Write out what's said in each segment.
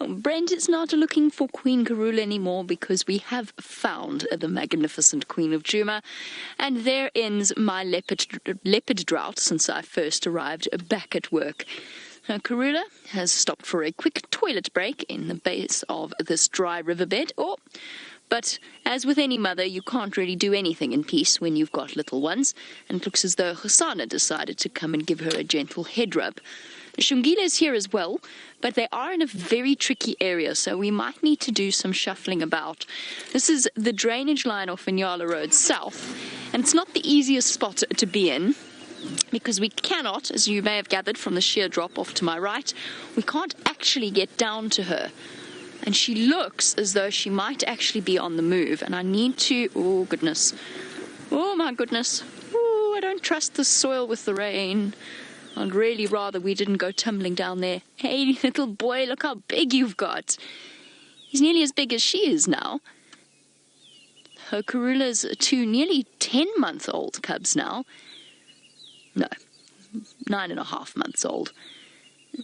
Brent is not looking for Queen Karula anymore because we have found the magnificent Queen of Djuma, and there ends my leopard drought since I first arrived back at work. Karula has stopped for a quick toilet break in the base of this dry riverbed. But as with any mother, you can't really do anything in peace when you've got little ones, and it looks as though Hosana decided to come and give her a gentle head rub. Xongile is here as well, but they are in a very tricky area, so we might need to do some shuffling about. This is the drainage line off Inyala Road South, and it's not the easiest spot to be in, because we cannot, as you may have gathered from the sheer drop off to my right, we can't actually get down to her. And she looks as though she might actually be on the move, and I need to... Oh, goodness. Oh, my goodness. Oh, I don't trust the soil with the rain. I'd really rather we didn't go tumbling down there. Hey, little boy, look how big you've got. He's nearly as big as she is now. Her Karula's 2 nearly 10-month-old cubs now. No, 9.5 months old.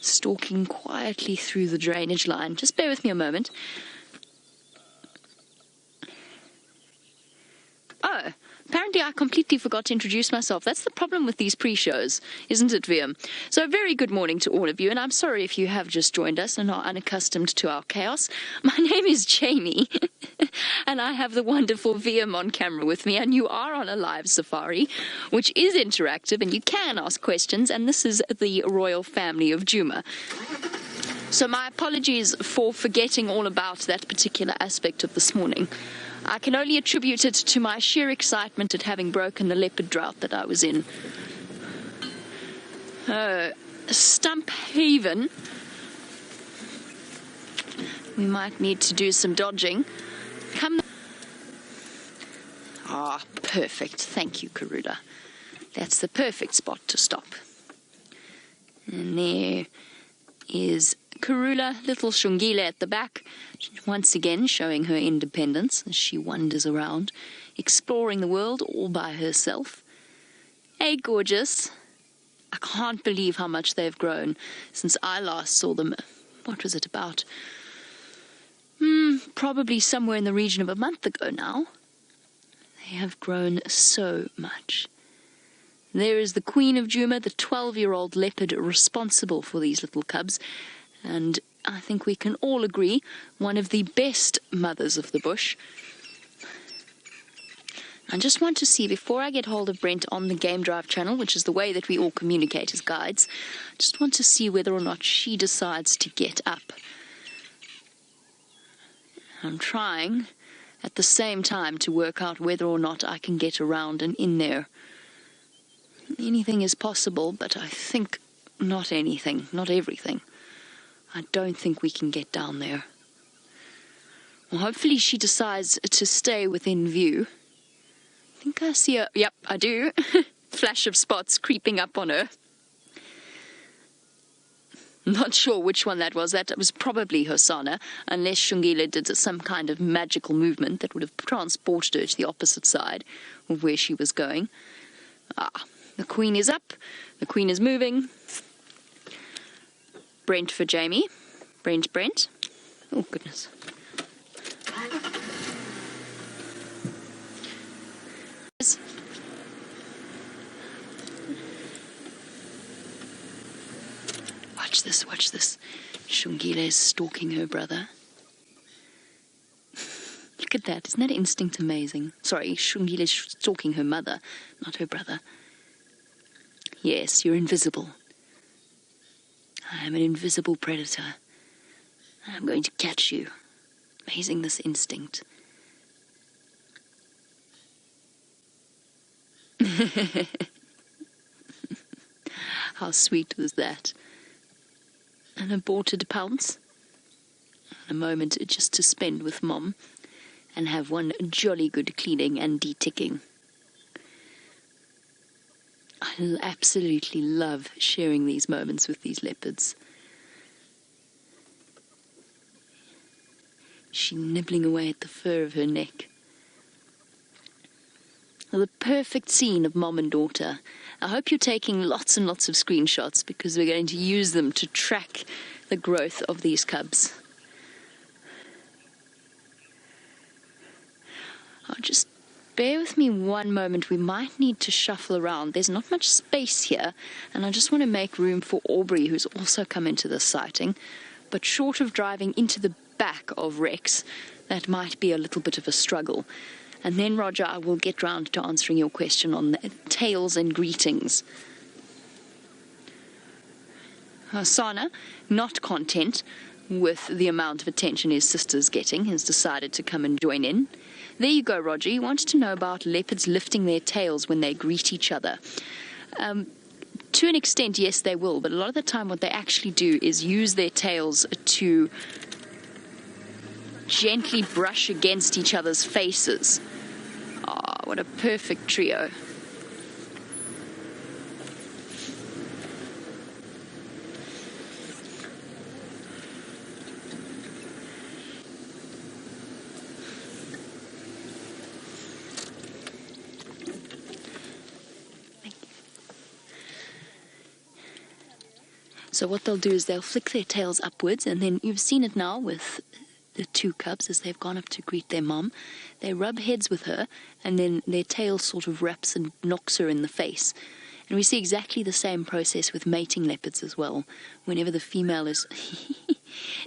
Stalking quietly through the drainage line. Just bear with me a moment. Oh, apparently I completely forgot to introduce myself. That's the problem with these pre-shows, isn't it, VM? So a very good morning to all of you, and I'm sorry if you have just joined us and are unaccustomed to our chaos. My name is Jamie, and I have the wonderful VM on camera with me, and you are on a live safari, which is interactive, and you can ask questions, and this is the royal family of Djuma. So my apologies for forgetting all about that particular aspect of this morning. I can only attribute it to my sheer excitement at having broken the leopard drought that I was in. Stump Haven. We might need to do some dodging. Come. Ah, perfect. Thank you, Karula. That's the perfect spot to stop. And there is Karula, little Xongile at the back, once again showing her independence as she wanders around, exploring the world all by herself. Hey, gorgeous. I can't believe how much they've grown since I last saw them. What was it, about? Probably somewhere in the region of a month ago now. They have grown so much. There is the Queen of Djuma, the 12-year-old leopard responsible for these little cubs, and I think we can all agree, one of the best mothers of the bush. I just want to see, before I get hold of Brent on the Game Drive channel, which is the way that we all communicate as guides, I just want to see whether or not she decides to get up. I'm trying at the same time to work out whether or not I can get around and in there. Anything is possible, but I think not anything, not everything. I don't think we can get down there. Well, hopefully she decides to stay within view. I think I see her. Yep, I do. Flash of spots creeping up on her. Not sure which one that was. That was probably Hosana, unless Xongile did some kind of magical movement that would have transported her to the opposite side of where she was going. Ah, the Queen is up. The Queen is moving. Brent for Jamie. Brent. Oh, goodness. Watch this. Xongile is stalking her brother. Look at that. Isn't that instinct amazing? Sorry, Xongile is stalking her mother, not her brother. Yes, you're invisible. I am an invisible predator. I'm going to catch you. Amazing, this instinct. How sweet was that? An aborted pounce. A moment just to spend with Mom and have one jolly good cleaning and deticking. I absolutely love sharing these moments with these leopards. She's nibbling away at the fur of her neck. Well, the perfect scene of mom and daughter. I hope you're taking lots and lots of screenshots because we're going to use them to track the growth of these cubs. bear with me one moment. We might need to shuffle around. There's not much space here, and I just want to make room for Aubrey, who's also come into this sighting. But short of driving into the back of Rex, that might be a little bit of a struggle. And then, Roger, I will get round to answering your question on the tails and greetings. Hosana, not content with the amount of attention his sister's getting, has decided to come and join in. There you go, Roger. You wanted to know about leopards lifting their tails when they greet each other. To an extent, yes, they will, but a lot of the time what they actually do is use their tails to gently brush against each other's faces. Oh, what a perfect trio. So what they'll do is they'll flick their tails upwards, and then you've seen it now with the two cubs as they've gone up to greet their mom. They rub heads with her, and then their tail sort of wraps and knocks her in the face. And we see exactly the same process with mating leopards as well, whenever the female is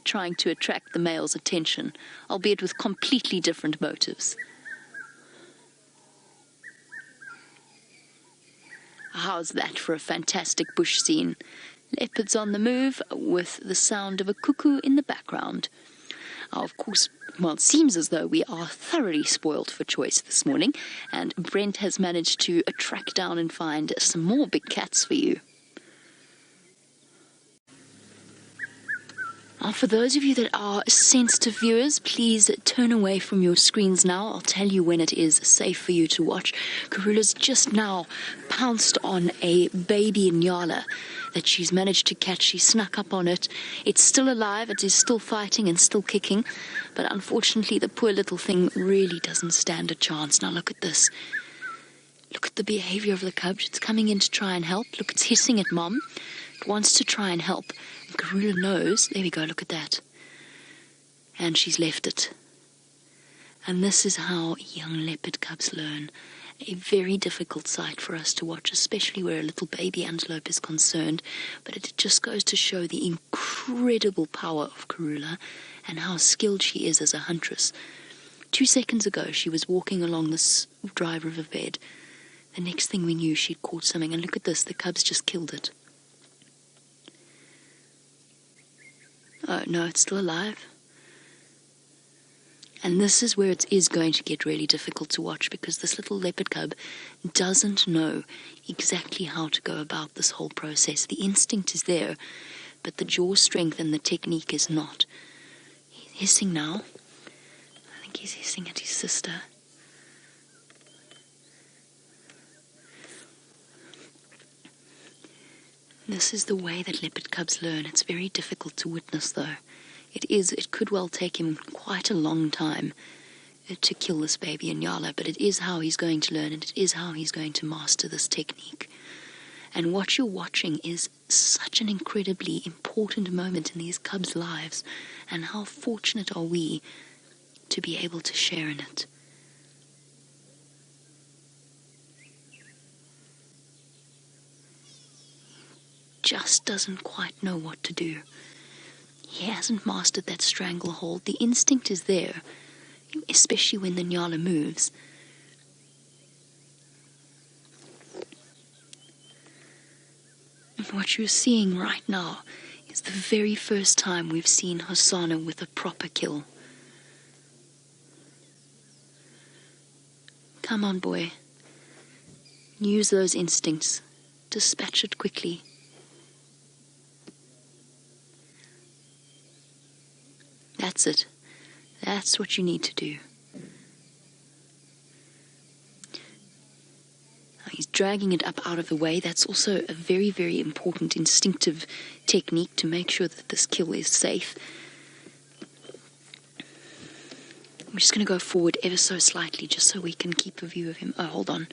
trying to attract the male's attention, albeit with completely different motives. How's that for a fantastic bush scene? Leopards on the move with the sound of a cuckoo in the background. Of course, well, it seems as though we are thoroughly spoiled for choice this morning, and Brent has managed to track down and find some more big cats for you. Now, for those of you that are sensitive viewers, please turn away from your screens now. I'll tell you when it is safe for you to watch. Karula's just now pounced on a baby Nyala that she's managed to catch. She snuck up on it. It's still alive. It is still fighting and still kicking. But unfortunately, the poor little thing really doesn't stand a chance. Now, look at this. Look at the behavior of the cub. It's coming in to try and help. Look, it's hissing at mom. It wants to try and help. And Karula knows. There we go. Look at that. And she's left it. And this is how young leopard cubs learn. A very difficult sight for us to watch, especially where a little baby antelope is concerned. But it just goes to show the incredible power of Karula and how skilled she is as a huntress. 2 seconds ago, she was walking along this dry river bed. The next thing we knew, she'd caught something. And look at this, the cubs just killed it. Oh, no, it's still alive. And this is where it is going to get really difficult to watch, because this little leopard cub doesn't know exactly how to go about this whole process. The instinct is there, but the jaw strength and the technique is not. He's hissing now. I think he's hissing at his sister. This is the way that leopard cubs learn. It's very difficult to witness, though. It could well take him quite a long time to kill this baby Nyala, but it is how he's going to learn, and it is how he's going to master this technique. And what you're watching is such an incredibly important moment in these cubs' lives, and how fortunate are we to be able to share in it. Just doesn't quite know what to do. He hasn't mastered that stranglehold. The instinct is there, especially when the Nyala moves. And what you're seeing right now is the very first time we've seen Hosana with a proper kill. Come on, boy. Use those instincts. Dispatch it quickly. That's it. That's what you need to do. He's dragging it up out of the way. That's also a very, very important instinctive technique to make sure that this kill is safe. I'm just going to go forward ever so slightly just so we can keep a view of him. Oh, hold on.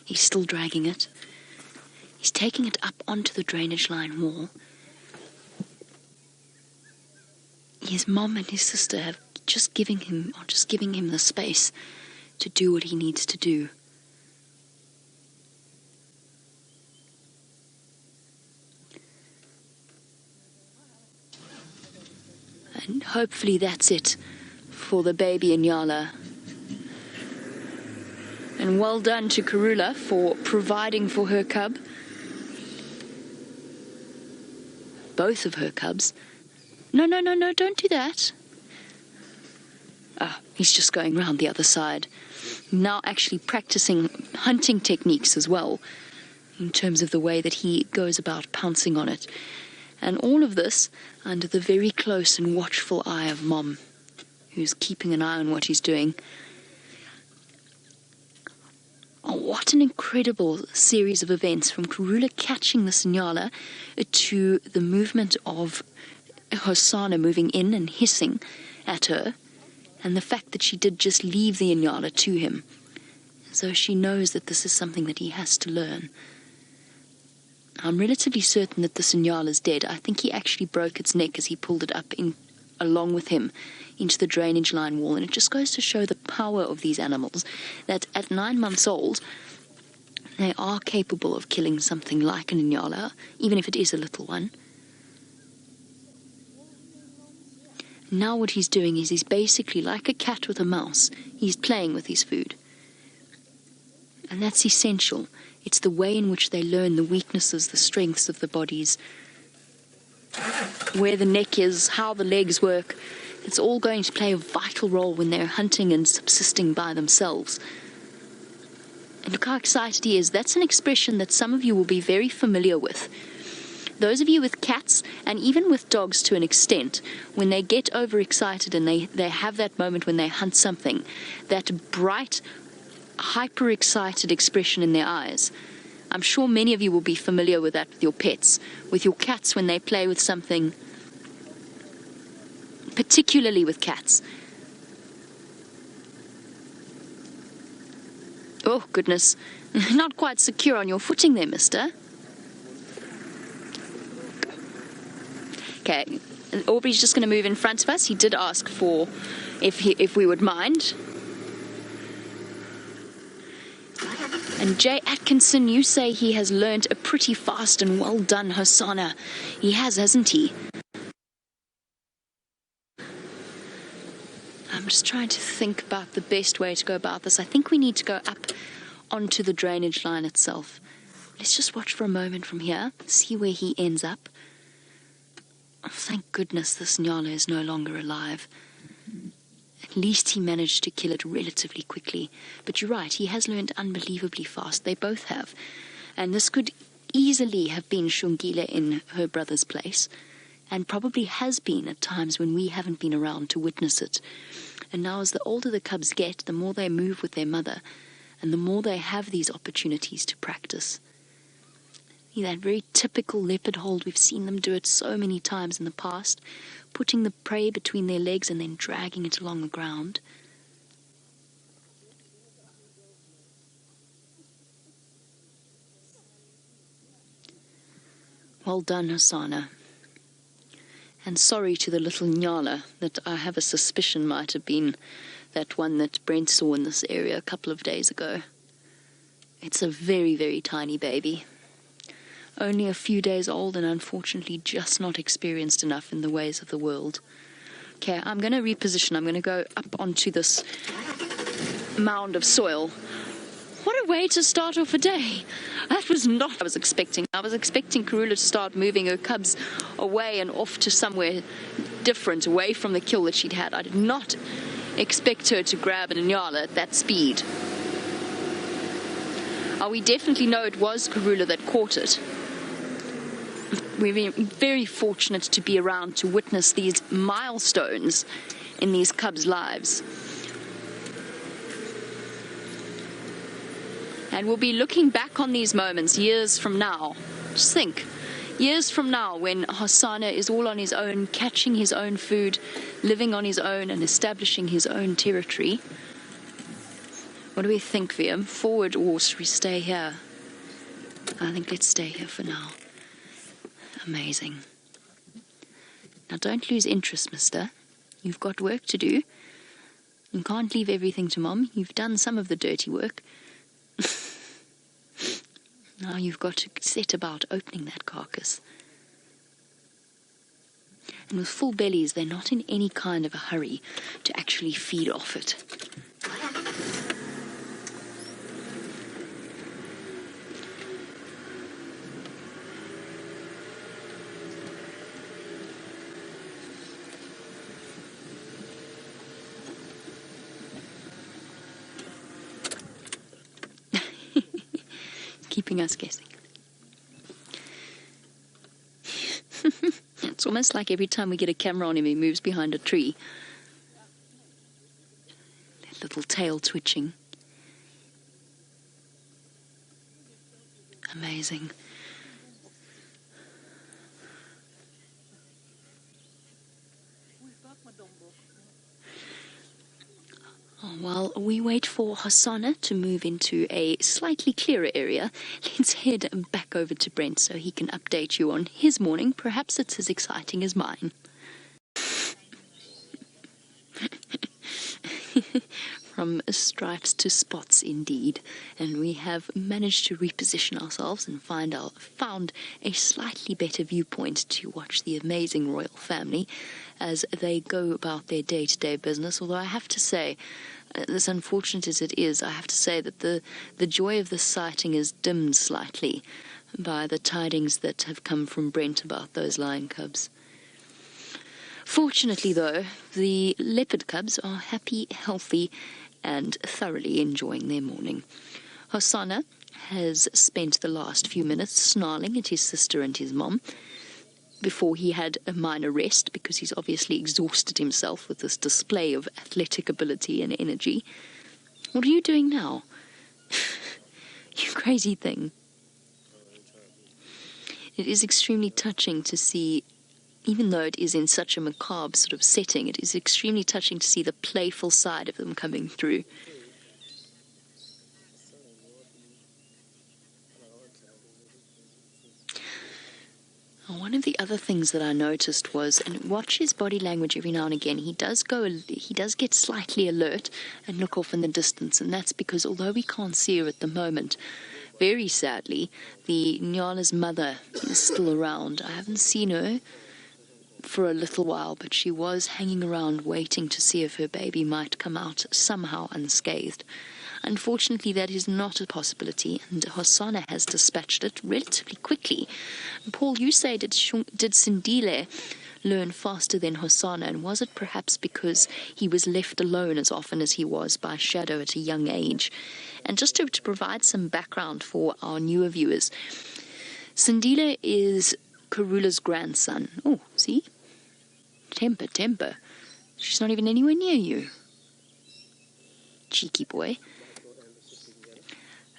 He's still dragging it. He's taking it up onto the drainage line wall. His mom and his sister have just giving him the space to do what he needs to do. And hopefully that's it for the baby Inyala. And well done to Karula for providing for her cub. Both of her cubs. No, don't do that. Ah, he's just going round the other side. Now actually practicing hunting techniques as well, in terms of the way that he goes about pouncing on it. And all of this under the very close and watchful eye of Mom, who's keeping an eye on what he's doing. Oh, what an incredible series of events, from Karula catching the Inyala to the movement of Hosana moving in and hissing at her, and the fact that she did just leave the Inyala to him. So she knows that this is something that he has to learn. I'm relatively certain that the Inyala is dead. I think he actually broke its neck as he pulled it up along with him into the drainage line wall. And it just goes to show the power of these animals, that at 9 months old, they are capable of killing something like an Inyala, even if it is a little one. Now what he's doing is he's basically like a cat with a mouse. He's playing with his food. And that's essential. It's the way in which they learn the weaknesses, the strengths of the bodies, where the neck is, how the legs work. It's all going to play a vital role when they're hunting and subsisting by themselves. And look how excited he is. That's an expression that some of you will be very familiar with. Those of you with cats, and even with dogs to an extent, when they get overexcited and they have that moment when they hunt something, that bright, hyper-excited expression in their eyes. I'm sure many of you will be familiar with that with your pets, with your cats when they play with something, particularly with cats. Oh, goodness. Not quite secure on your footing there, mister. Okay, Aubrey's just going to move in front of us. He did ask for if we would mind. And Jay Atkinson, you say he has learned a pretty fast, and well done, Hosana. He has, hasn't he? I'm just trying to think about the best way to go about this. I think we need to go up onto the drainage line itself. Let's just watch for a moment from here, see where he ends up. Oh, thank goodness this Nyala is no longer alive. At least he managed to kill it relatively quickly. But you're right, he has learned unbelievably fast. They both have. And this could easily have been Xongile in her brother's place, and probably has been at times when we haven't been around to witness it. And now as the older the cubs get, the more they move with their mother, and the more they have these opportunities to practice. That very typical leopard hold, we've seen them do it so many times in the past, putting the prey between their legs and then dragging it along the ground. Well done, Hosana. And sorry to the little Nyala that I have a suspicion might have been that one that Brent saw in this area a couple of days ago. It's a very, very tiny baby. Only a few days old and unfortunately just not experienced enough in the ways of the world. Okay, I'm going to reposition. I'm going to go up onto this mound of soil. What a way to start off a day. That was not what I was expecting. I was expecting Karula to start moving her cubs away and off to somewhere different, away from the kill that she'd had. I did not expect her to grab an Inyala at that speed. We definitely know it was Karula that caught it. We've been very fortunate to be around to witness these milestones in these cubs' lives. And we'll be looking back on these moments years from now. Just think, years from now when Hosana is all on his own, catching his own food, living on his own and establishing his own territory. What do we think, Viam? Forward or should we stay here? I think let's stay here for now. Amazing. Now don't lose interest, mister. You've got work to do. You can't leave everything to Mom. You've done some of the dirty work. Now you've got to set about opening that carcass. And with full bellies, they're not in any kind of a hurry to actually feed off it. Keeping us guessing. It's almost like every time we get a camera on him, he moves behind a tree. That little tail twitching. Amazing. While we wait for Hosana to move into a slightly clearer area, let's head back over to Brent so he can update you on his morning. Perhaps it's as exciting as mine. From stripes to spots, indeed. And we have managed to reposition ourselves and found a slightly better viewpoint to watch the amazing royal family as they go about their day-to-day business. Although I have to say, as unfortunate as it is, I have to say that the joy of this sighting is dimmed slightly by the tidings that have come from Brent about those lion cubs. Fortunately, though, the leopard cubs are happy, healthy, and thoroughly enjoying their morning. Hosana has spent the last few minutes snarling at his sister and his mom before he had a minor rest, because he's obviously exhausted himself with this display of athletic ability and energy. What are you doing now? You crazy thing. It is extremely touching to see, even though it is in such a macabre sort of setting, it is extremely touching to see the playful side of them coming through. One of the other things that I noticed was, and watch his body language every now and again, he does get slightly alert and look off in the distance, and that's because although we can't see her at the moment, very sadly, the Nyala's mother is still around. I haven't seen her for a little while, but she was hanging around waiting to see if her baby might come out somehow unscathed. Unfortunately, that is not a possibility, and Hosana has dispatched it relatively quickly. Paul, you say, did Xongile learn faster than Hosana, and was it perhaps because he was left alone as often as he was by Shadow at a young age? And just to provide some background for our newer viewers, Xongile is Karula's grandson. Oh, see? Temper. She's not even anywhere near you. Cheeky boy.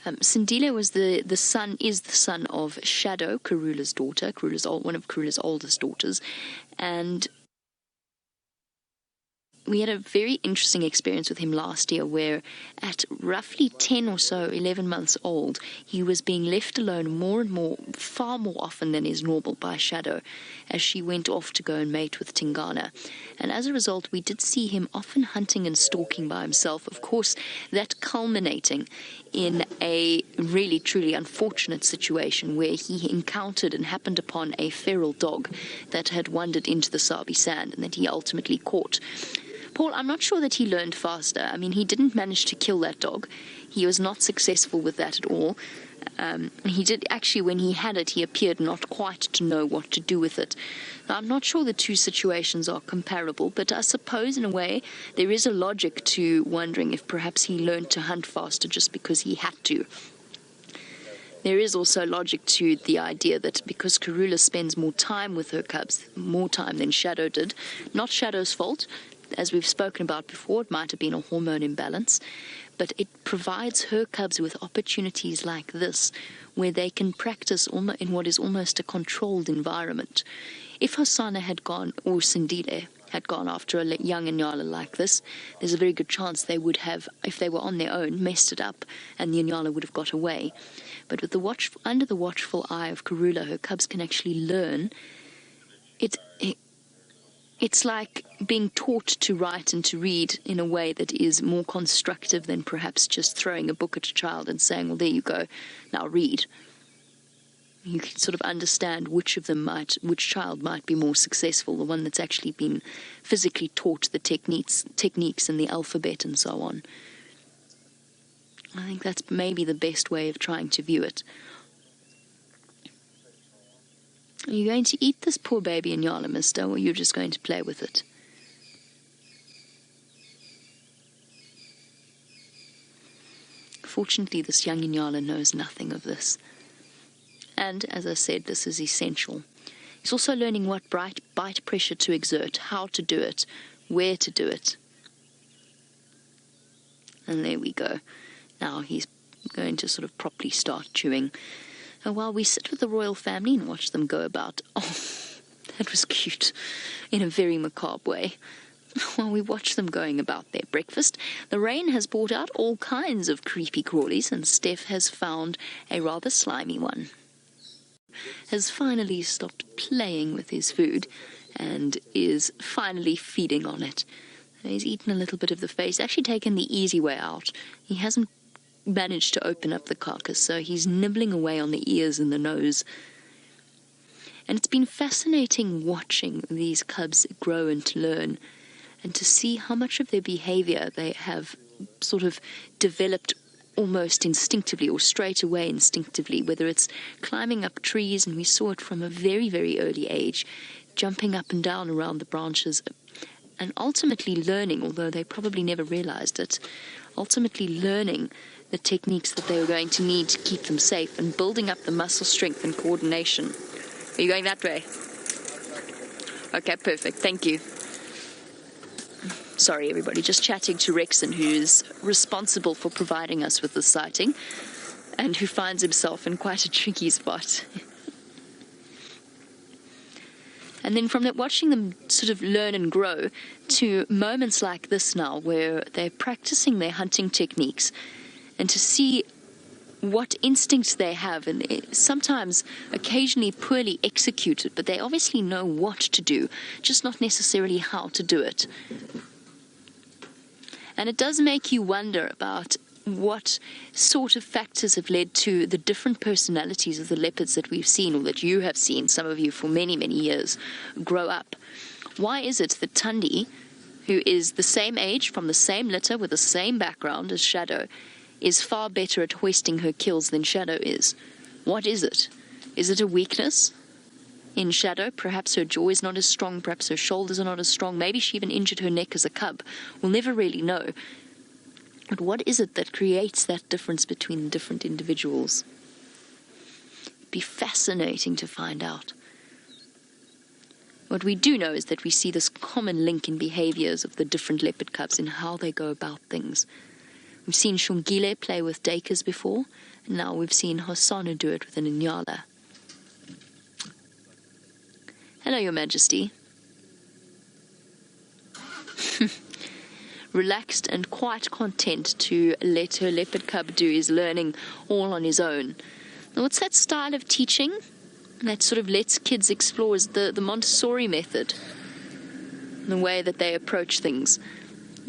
Xongile was the son of Shadow, Karula's daughter, one of Karula's oldest daughters, and we had a very interesting experience with him last year where at roughly 10 or so, 11 months old, he was being left alone more and more, far more often than is normal by Shadow, as she went off to go and mate with Tingana. And as a result, we did see him often hunting and stalking by himself, of course, that culminating in a really, truly unfortunate situation where he encountered and happened upon a feral dog that had wandered into the Sabi Sand and that he ultimately caught. Paul, I'm not sure that he learned faster. I mean, he didn't manage to kill that dog. He was not successful with that at all. He did, actually, when he had it, he appeared not quite to know what to do with it. Now, I'm not sure the two situations are comparable, but I suppose, in a way, there is a logic to wondering if perhaps he learned to hunt faster just because he had to. There is also logic to the idea that because Karula spends more time with her cubs, more time than Shadow did, not Shadow's fault. As we've spoken about before, it might have been a hormone imbalance, but it provides her cubs with opportunities like this where they can practice in what is almost a controlled environment. If Hosana had gone, or Xongile had gone after a young Inyala like this, there's a very good chance they would have, if they were on their own, messed it up and the Inyala would have got away. But with under the watchful eye of Karula, her cubs can actually learn. It's like being taught to write and to read in a way that is more constructive than perhaps just throwing a book at a child and saying, well, there you go, now read. You can sort of understand which child might be more successful, the one that's actually been physically taught the techniques and the alphabet and so on. I think that's maybe the best way of trying to view it. Are you going to eat this poor baby Inyala, mister, or are you just going to play with it? Fortunately, this young Inyala knows nothing of this. And, as I said, this is essential. He's also learning what bite pressure to exert, how to do it, where to do it. And there we go. Now he's going to sort of properly start chewing. And while we sit with the royal family and watch them go about, oh, that was cute, in a very macabre way. While we watch them going about their breakfast, the rain has brought out all kinds of creepy crawlies, and Steph has found a rather slimy one. Has finally stopped playing with his food and is finally feeding on it. He's eaten a little bit of the face, actually taken the easy way out. He hasn't managed to open up the carcass, so he's nibbling away on the ears and the nose. And it's been fascinating watching these cubs grow and to learn, and to see how much of their behavior they have sort of developed almost instinctively or straight away instinctively, whether it's climbing up trees, and we saw it from a very, very early age, jumping up and down around the branches, and ultimately learning, although they probably never realized it, ultimately learning the techniques that they were going to need to keep them safe and building up the muscle strength and coordination. Are you going that way? Okay, perfect. Thank you. Sorry, everybody. Just chatting to Rexon, who's responsible for providing us with the sighting and who finds himself in quite a tricky spot. And then from that, watching them sort of learn and grow to moments like this now where they're practicing their hunting techniques, and to see what instincts they have, and sometimes occasionally poorly executed, but they obviously know what to do, just not necessarily how to do it. And it does make you wonder about what sort of factors have led to the different personalities of the leopards that we've seen, or that you have seen, some of you for many, many years, grow up. Why is it that Tundi, who is the same age, from the same litter, with the same background as Shadow, is far better at hoisting her kills than Shadow is? What is it? Is it a weakness in Shadow? Perhaps her jaw is not as strong, perhaps her shoulders are not as strong, maybe she even injured her neck as a cub. We'll never really know. But what is it that creates that difference between the different individuals? It'd be fascinating to find out. What we do know is that we see this common link in behaviors of the different leopard cubs in how they go about things. We've seen Xongile play with Dakas before, and now we've seen Hosana do it with an Inyala. Hello, Your Majesty. Relaxed and quite content to let her leopard cub do his learning all on his own. Now, what's that style of teaching that sort of lets kids explore? Is the Montessori method, the way that they approach things.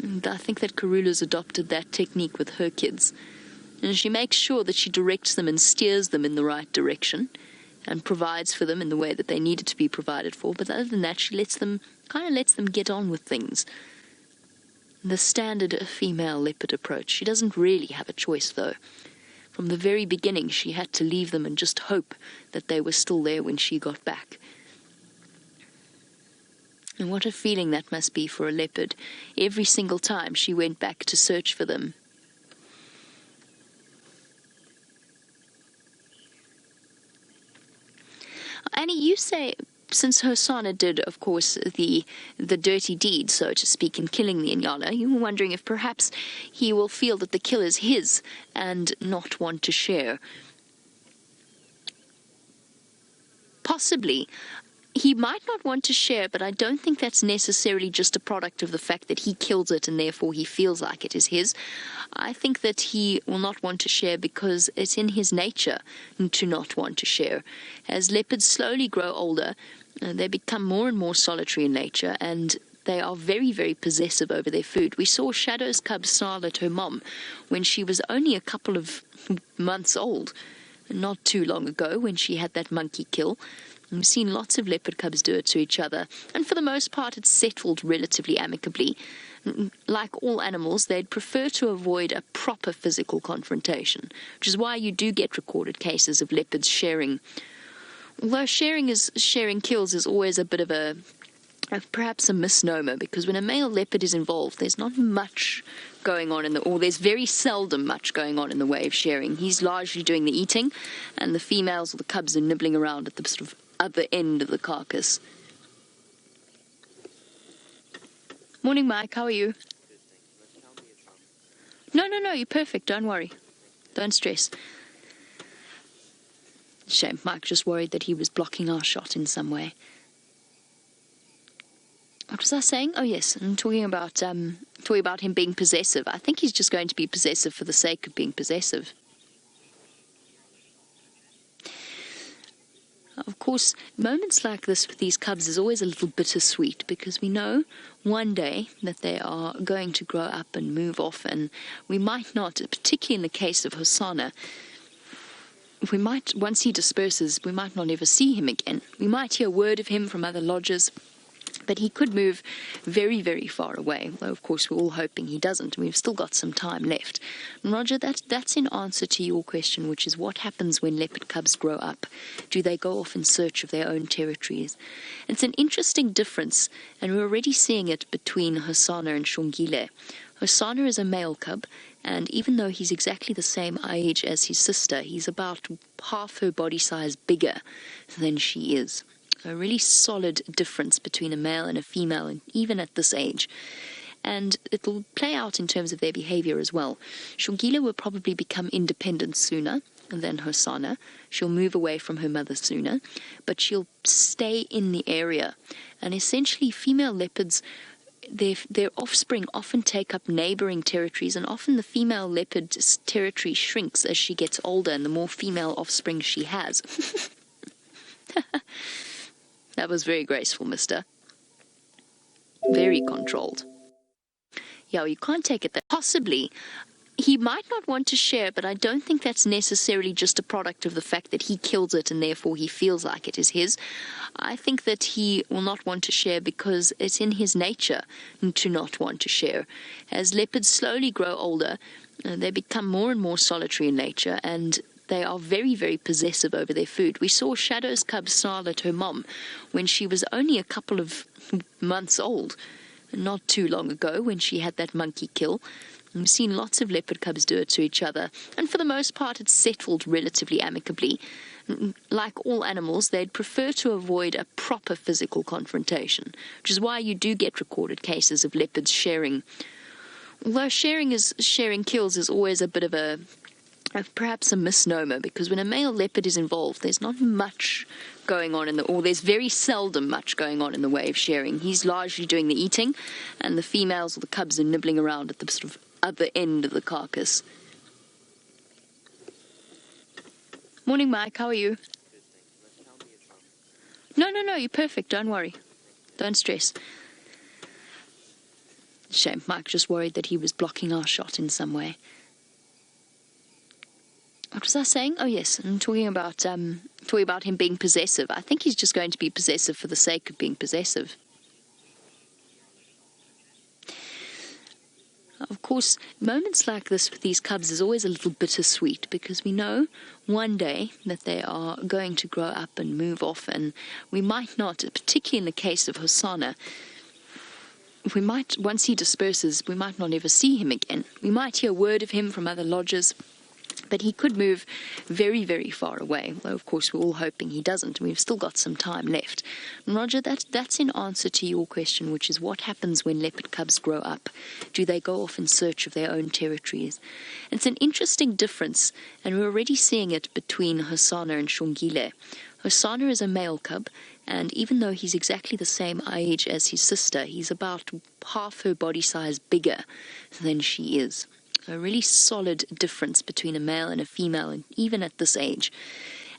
And I think that Karula's adopted that technique with her kids. And she makes sure that she directs them and steers them in the right direction and provides for them in the way that they needed to be provided for. But other than that, she lets them get on with things. The standard female leopard approach. She doesn't really have a choice, though. From the very beginning, she had to leave them and just hope that they were still there when she got back. And what a feeling that must be for a leopard, every single time she went back to search for them. Annie, you say, since Hosana did, of course, the dirty deed, so to speak, in killing the Inyala, you were wondering if perhaps he will feel that the kill is his and not want to share. Possibly. He might not want to share, but I don't think that's necessarily just a product of the fact that he kills it and therefore he feels like it is his. I think that he will not want to share because it's in his nature to not want to share. As leopards slowly grow older, They become more and more solitary in nature, and they are very, very possessive over their food. We saw Shadow's cub snarl at her mom when she was only a couple of months old, not too long ago, when she had that monkey kill. And we've seen lots of leopard cubs do it to each other, and for the most part it's settled relatively amicably. Like all animals, they'd prefer to avoid a proper physical confrontation, which is why you do get recorded cases of leopards sharing. Although sharing kills is always a bit of perhaps a misnomer, because when a male leopard is involved, there's not much going on or there's very seldom much going on in the way of sharing. He's largely doing the eating, and the females or the cubs are nibbling around at the sort of other end of the carcass. Morning, Mike. How are you? No, you're perfect. Don't worry. Don't stress. Shame. Mike just worried that he was blocking our shot in some way. What was I saying? Oh, yes. I'm talking about him being possessive. I think he's just going to be possessive for the sake of being possessive. Of course, moments like this with these cubs is always a little bittersweet, because we know one day that they are going to grow up and move off, and we might not, particularly in the case of Hosana, once he disperses, we might not ever see him again. We might hear word of him from other lodges, but he could move very, very far away. Though, of course, we're all hoping he doesn't. We've still got some time left. And Roger, that's in answer to your question, which is what happens when leopard cubs grow up? Do they go off in search of their own territories? It's an interesting difference, and we're already seeing it between Hosana and Xongile. Hosana is a male cub, and even though he's exactly the same age as his sister, he's about half her body size bigger than she is. A really solid difference between a male and a female, and even at this age. And it'll play out in terms of their behavior as well. Xongile will probably become independent sooner than Hosana. She'll move away from her mother sooner, but she'll stay in the area. And essentially, female leopards, their offspring often take up neighboring territories, and often the female leopard's territory shrinks as she gets older and the more female offspring she has. That was very graceful, mister. Very controlled. Yeah, you can't take it that. Possibly, he might not want to share, but I don't think that's necessarily just a product of the fact that he kills it and therefore he feels like it is his. I think that he will not want to share because it's in his nature to not want to share. As leopards slowly grow older, they become more and more solitary in nature, and they are very, very possessive over their food. We saw Shadow's cub snarl at her mom when she was only a couple of months old, not too long ago, when she had that monkey kill. And we've seen lots of leopard cubs do it to each other, and for the most part it's settled relatively amicably. Like all animals, they'd prefer to avoid a proper physical confrontation, which is why you do get recorded cases of leopards sharing. Although sharing kills is always a bit of perhaps a misnomer, because when a male leopard is involved, there's not much going on there's very seldom much going on in the way of sharing. He's largely doing the eating, and the females or the cubs are nibbling around at the sort of other end of the carcass. Morning, Mike. How are you? No, you're perfect. Don't worry. Don't stress. Shame. Mike just worried that he was blocking our shot in some way. What was I saying? Oh, yes. I'm talking about him being possessive. I think he's just going to be possessive for the sake of being possessive. Of course, moments like this with these cubs is always a little bittersweet, because we know one day that they are going to grow up and move off, and we might not, particularly in the case of Hosana, once he disperses, we might not ever see him again. We might hear word of him from other lodges, but he could move very, very far away. Though, of course, we're all hoping he doesn't. We've still got some time left. And Roger, that's in answer to your question, which is what happens when leopard cubs grow up? Do they go off in search of their own territories? It's an interesting difference, and we're already seeing it between Hosana and Xongile. Hosana is a male cub, and even though he's exactly the same age as his sister, he's about half her body size bigger than she is. A really solid difference between a male and a female, and even at this age.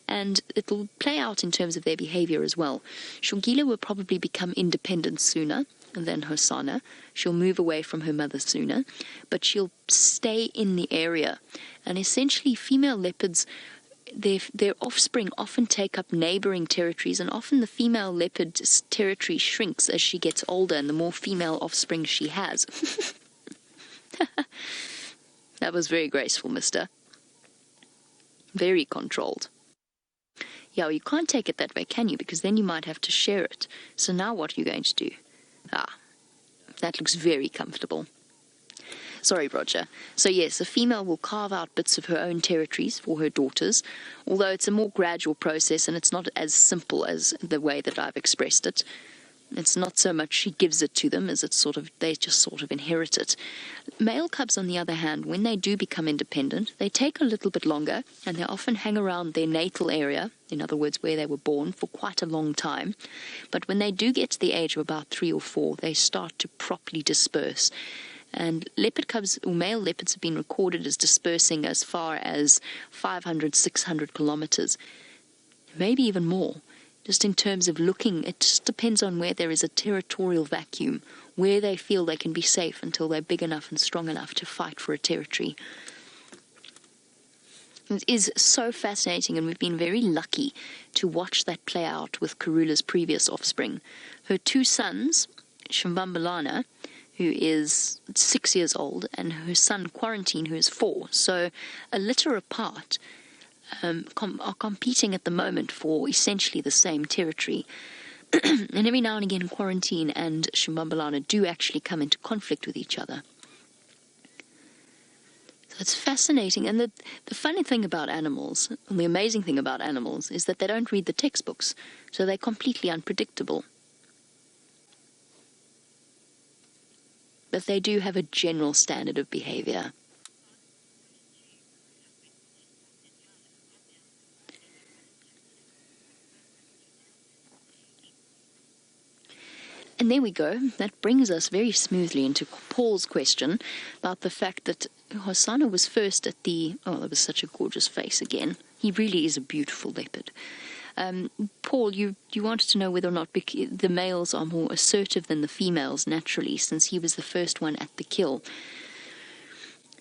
and it'll play out in terms of their behavior as well. Xongile will probably become independent sooner than Hosana. She'll move away from her mother sooner, but she'll stay in the area. And essentially, female leopards, their offspring often take up neighboring territories, and often the female leopard's territory shrinks as she gets older and the more female offspring she has. That was very graceful, mister. Very controlled. Yeah, well, you can't take it that way, can you? Because then you might have to share it. So now what are you going to do? Ah, that looks very comfortable. Sorry, Roger. So yes, a female will carve out bits of her own territories for her daughters, although it's a more gradual process and it's not as simple as the way that I've expressed it. It's not so much she gives it to them as it's they just sort of inherit it. Male cubs, on the other hand, when they do become independent, they take a little bit longer and they often hang around their natal area, in other words, where they were born, for quite a long time. But when they do get to the age of about 3 or 4, they start to properly disperse. And leopard cubs, or male leopards, have been recorded as dispersing as far as 500, 600 kilometers, maybe even more. Just in terms of looking, it just depends on where there is a territorial vacuum, where they feel they can be safe until they're big enough and strong enough to fight for a territory. It is so fascinating, and we've been very lucky to watch that play out with Karula's previous offspring. Her 2 sons, Shambambalana, who is 6 years old, and her son Quarantine, who is 4, so a litter apart, are competing at the moment for essentially the same territory. And every now and again, Quarantine and Shambambalana do actually come into conflict with each other. So it's fascinating. And the funny thing about animals, and the amazing thing about animals, is that they don't read the textbooks, so they're completely unpredictable. But they do have a general standard of behavior. And there we go. That brings us very smoothly into Paul's question about the fact that Hosana was first at the... Oh, that was such a gorgeous face again. He really is a beautiful leopard. Paul, you wanted to know whether or not the males are more assertive than the females naturally, since he was the first one at the kill.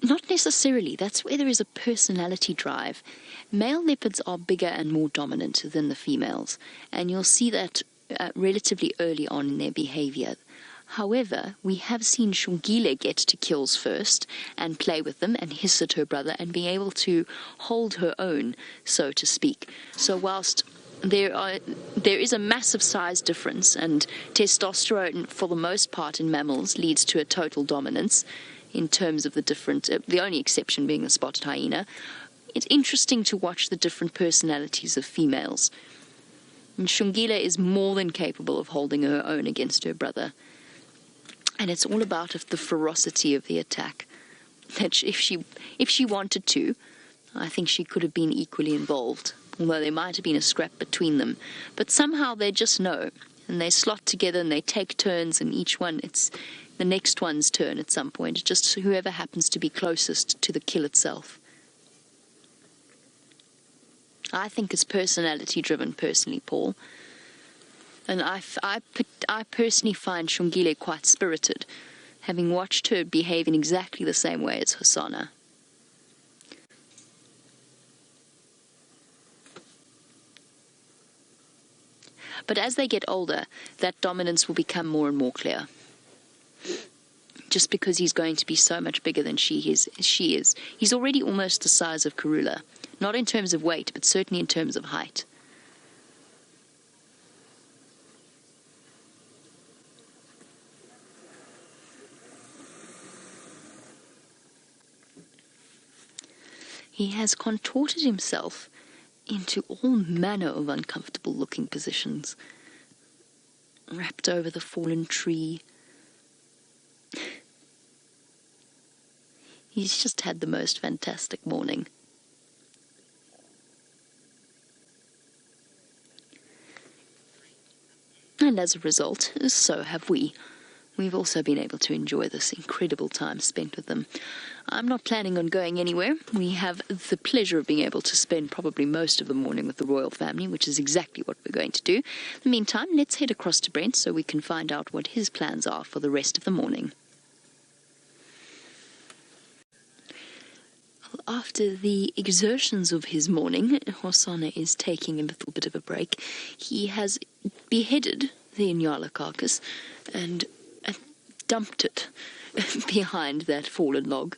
Not necessarily. That's where there is a personality drive. Male leopards are bigger and more dominant than the females, and you'll see that relatively early on in their behavior. However, we have seen Xongile get to kills first and play with them and hiss at her brother and be able to hold her own, so to speak. So whilst there is a massive size difference, and testosterone for the most part in mammals leads to a total dominance in terms of the only exception being the spotted hyena, it's interesting to watch the different personalities of females. And Xongile is more than capable of holding her own against her brother. And it's all about the ferocity of the attack. That if she wanted to, I think she could have been equally involved, although there might have been a scrap between them. But somehow they just know, and they slot together and they take turns, and each one, it's the next one's turn at some point. It's just whoever happens to be closest to the kill itself. I think it's personality-driven, personally, Paul. And I personally find Xongile quite spirited, having watched her behave in exactly the same way as Hosana. But as they get older, that dominance will become more and more clear. Just because he's going to be so much bigger than she is. He's already almost the size of Karula. Not in terms of weight, but certainly in terms of height. He has contorted himself into all manner of uncomfortable-looking positions. Wrapped over the fallen tree. He's just had the most fantastic morning. And as a result, so have we. we've also been able to enjoy this incredible time spent with them. I'm not planning on going anywhere. We have the pleasure of being able to spend probably most of the morning with the royal family, which is exactly what we're going to do. In the meantime, let's head across to Brent so we can find out what his plans are for the rest of the morning. After the exertions of his morning, Hosana is taking a little bit of a break. He has beheaded the Inyala carcass and dumped it behind that fallen log,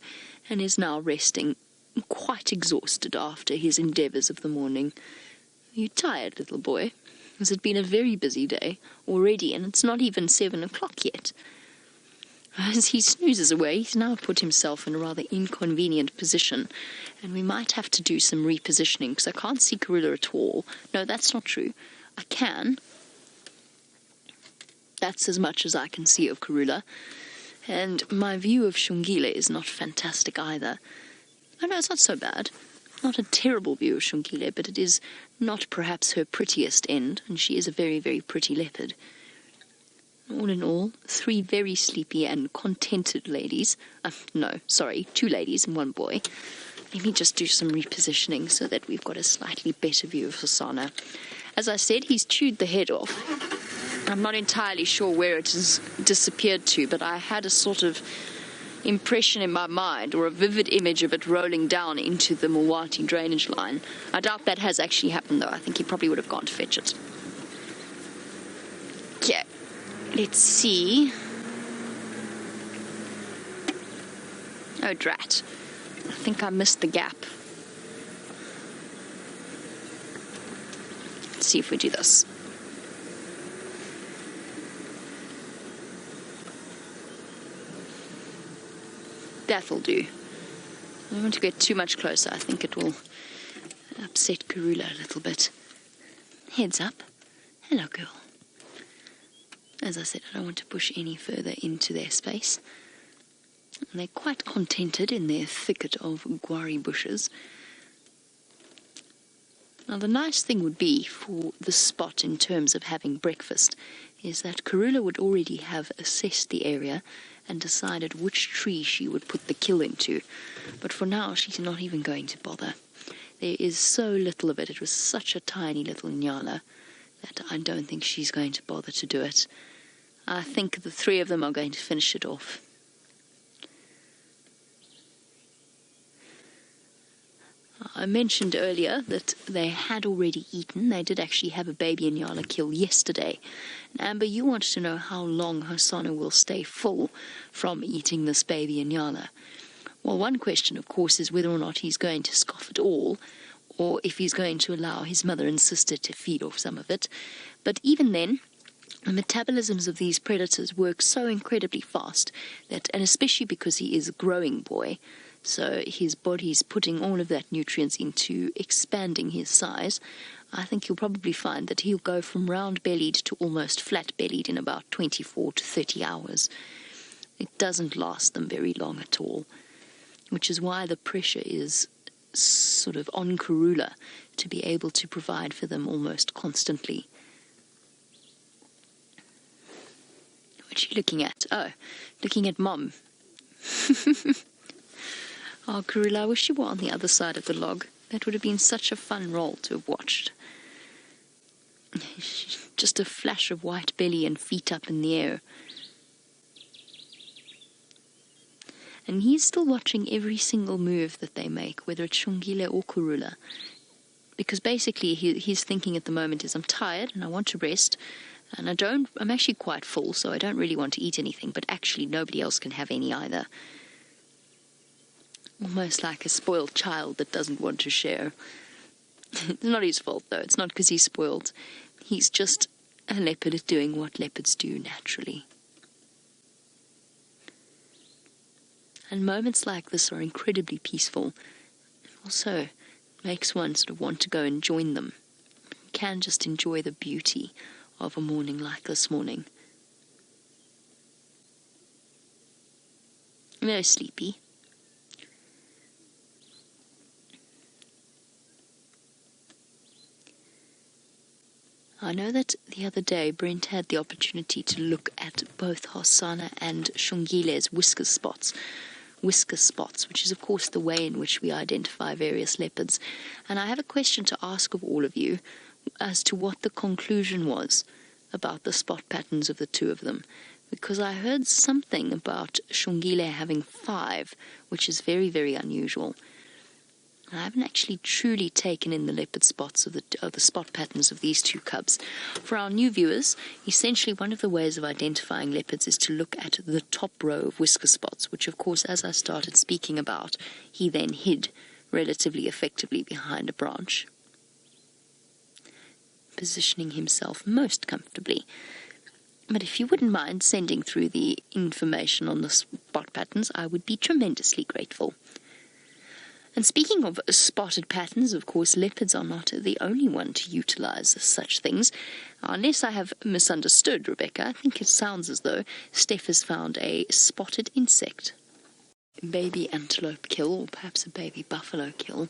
and is now resting, quite exhausted after his endeavours of the morning. Are you tired, little boy? Has it been a very busy day already, and it's not even 7 o'clock yet? As he snoozes away, he's now put himself in a rather inconvenient position, and we might have to do some repositioning, because I can't see Karula at all. No, that's not true. I can. That's as much as I can see of Karula. And my view of Xongile is not fantastic either. Oh no, it's not so bad. Not a terrible view of Xongile, but it is not perhaps her prettiest end, and she is a very, very pretty leopard. All in all, 3 very sleepy and contented ladies. No, sorry, 2 ladies and 1 boy. Let me just do some repositioning so that we've got a slightly better view of Hosana. As I said, he's chewed the head off. I'm not entirely sure where it has disappeared to, but I had a sort of impression in my mind, or a vivid image of it rolling down into the Mulwati drainage line. I doubt that has actually happened, though. I think he probably would have gone to fetch it. Okay, let's see. Oh, drat. I think I missed the gap. Let's see if we do this. That'll do. I don't want to get too much closer. I think it will upset Karula a little bit. Heads up. Hello, girl. As I said, I don't want to push any further into their space. And they're quite contented in their thicket of guari bushes. Now, the nice thing would be for the spot in terms of having breakfast is that Karula would already have assessed the area and decided which tree she would put the kill into. But for now, she's not even going to bother. There is so little of it. It was such a tiny little nyala that I don't think she's going to bother to do it. I think the 3 of them are going to finish it off. I mentioned earlier that they had already eaten. They did actually have a baby Inyala kill yesterday. And Amber, you wanted to know how long Hosana will stay full from eating this baby Inyala. Well, one question, of course, is whether or not he's going to scoff at all, or if he's going to allow his mother and sister to feed off some of it. But even then, the metabolisms of these predators work so incredibly fast that, and especially because he is a growing boy, so his body's putting all of that nutrients into expanding his size, I think you'll probably find that he'll go from round-bellied to almost flat-bellied in about 24 to 30 hours. It doesn't last them very long at all, which is why the pressure is sort of on Karula to be able to provide for them almost constantly. What are you looking at? Oh, looking at Mom. Oh, Karula, I wish you were on the other side of the log. That would have been such a fun role to have watched. Just a flash of white belly and feet up in the air. And he's still watching every single move that they make, whether it's Xongile or Karula. Because basically he's thinking at the moment is, I'm tired and I want to rest. And I'm actually quite full, so I don't really want to eat anything. But actually nobody else can have any either. Almost like a spoiled child that doesn't want to share. It's not his fault, though. It's not because he's spoiled. He's just a leopard doing what leopards do naturally. And moments like this are incredibly peaceful. It also makes one sort of want to go and join them. You can just enjoy the beauty of a morning like this morning. Very sleepy. I know that the other day Brent had the opportunity to look at both Hosana and Xongile's whisker spots, which is of course the way in which we identify various leopards. And I have a question to ask of all of you as to what the conclusion was about the spot patterns of the two of them. Because I heard something about Xongile having 5, which is very, very unusual. I haven't actually truly taken in the leopard spots of the spot patterns of these two cubs. For our new viewers, essentially one of the ways of identifying leopards is to look at the top row of whisker spots, which of course, as I started speaking about, he then hid relatively effectively behind a branch, positioning himself most comfortably. But if you wouldn't mind sending through the information on the spot patterns, I would be tremendously grateful. And speaking of spotted patterns, of course, leopards are not the only one to utilize such things. Unless I have misunderstood, Rebecca, I think it sounds as though Steph has found a spotted insect. Baby antelope kill, or perhaps a baby buffalo kill.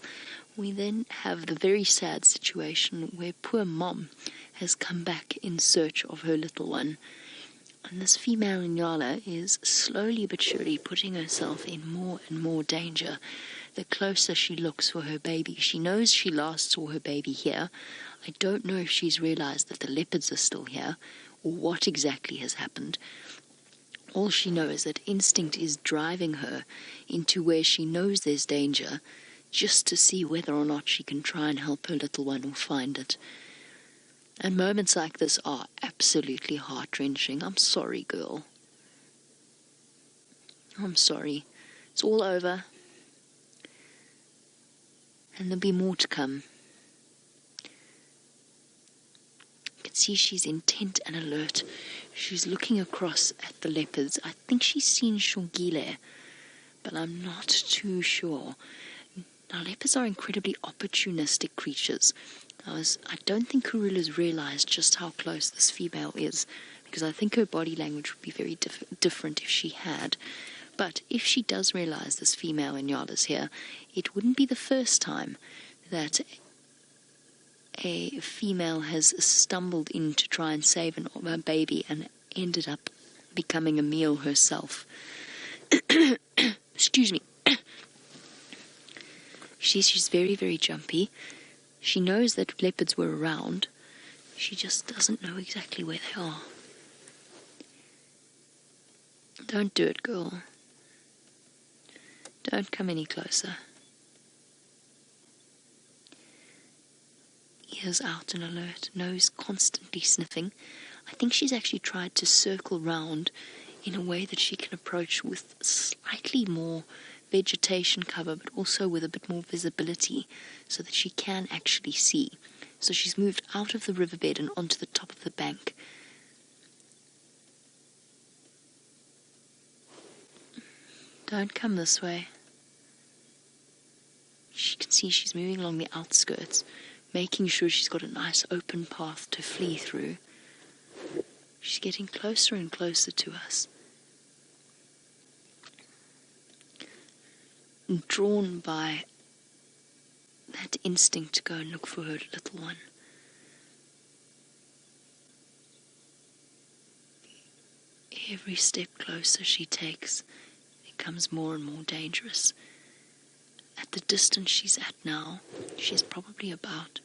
We then have the very sad situation where poor mom has come back in search of her little one. And this female Inyala is slowly but surely putting herself in more and more danger the closer she looks for her baby. She knows she last saw her baby here. I don't know if she's realized that the leopards are still here or what exactly has happened. All she knows is that instinct is driving her into where she knows there's danger, just to see whether or not she can try and help her little one or find it. And moments like this are absolutely heart-wrenching. I'm sorry, girl. I'm sorry. It's all over. And there'll be more to come. You can see she's intent and alert. She's looking across at the leopards. I think she's seen Xongile, but I'm not too sure. Now, leopards are incredibly opportunistic creatures. I don't think Karula's realized just how close this female is, because I think her body language would be very different if she had. But if she does realize this female Inyala's here, it wouldn't be the first time that a female has stumbled in to try and save a baby and ended up becoming a meal herself. Excuse me. She's very, very jumpy. She knows that leopards were around. She just doesn't know exactly where they are. Don't do it, girl. Don't come any closer. Ears out and alert, nose constantly sniffing. I think she's actually tried to circle round in a way that she can approach with slightly more vegetation cover, but also with a bit more visibility so that she can actually see. So she's moved out of the riverbed and onto the top of the bank. Don't come this way. She can see she's moving along the outskirts, making sure she's got a nice open path to flee through. She's getting closer and closer to us. And drawn by that instinct to go and look for her little one. Every step closer she takes becomes more and more dangerous. At the distance she's at now, she's probably about,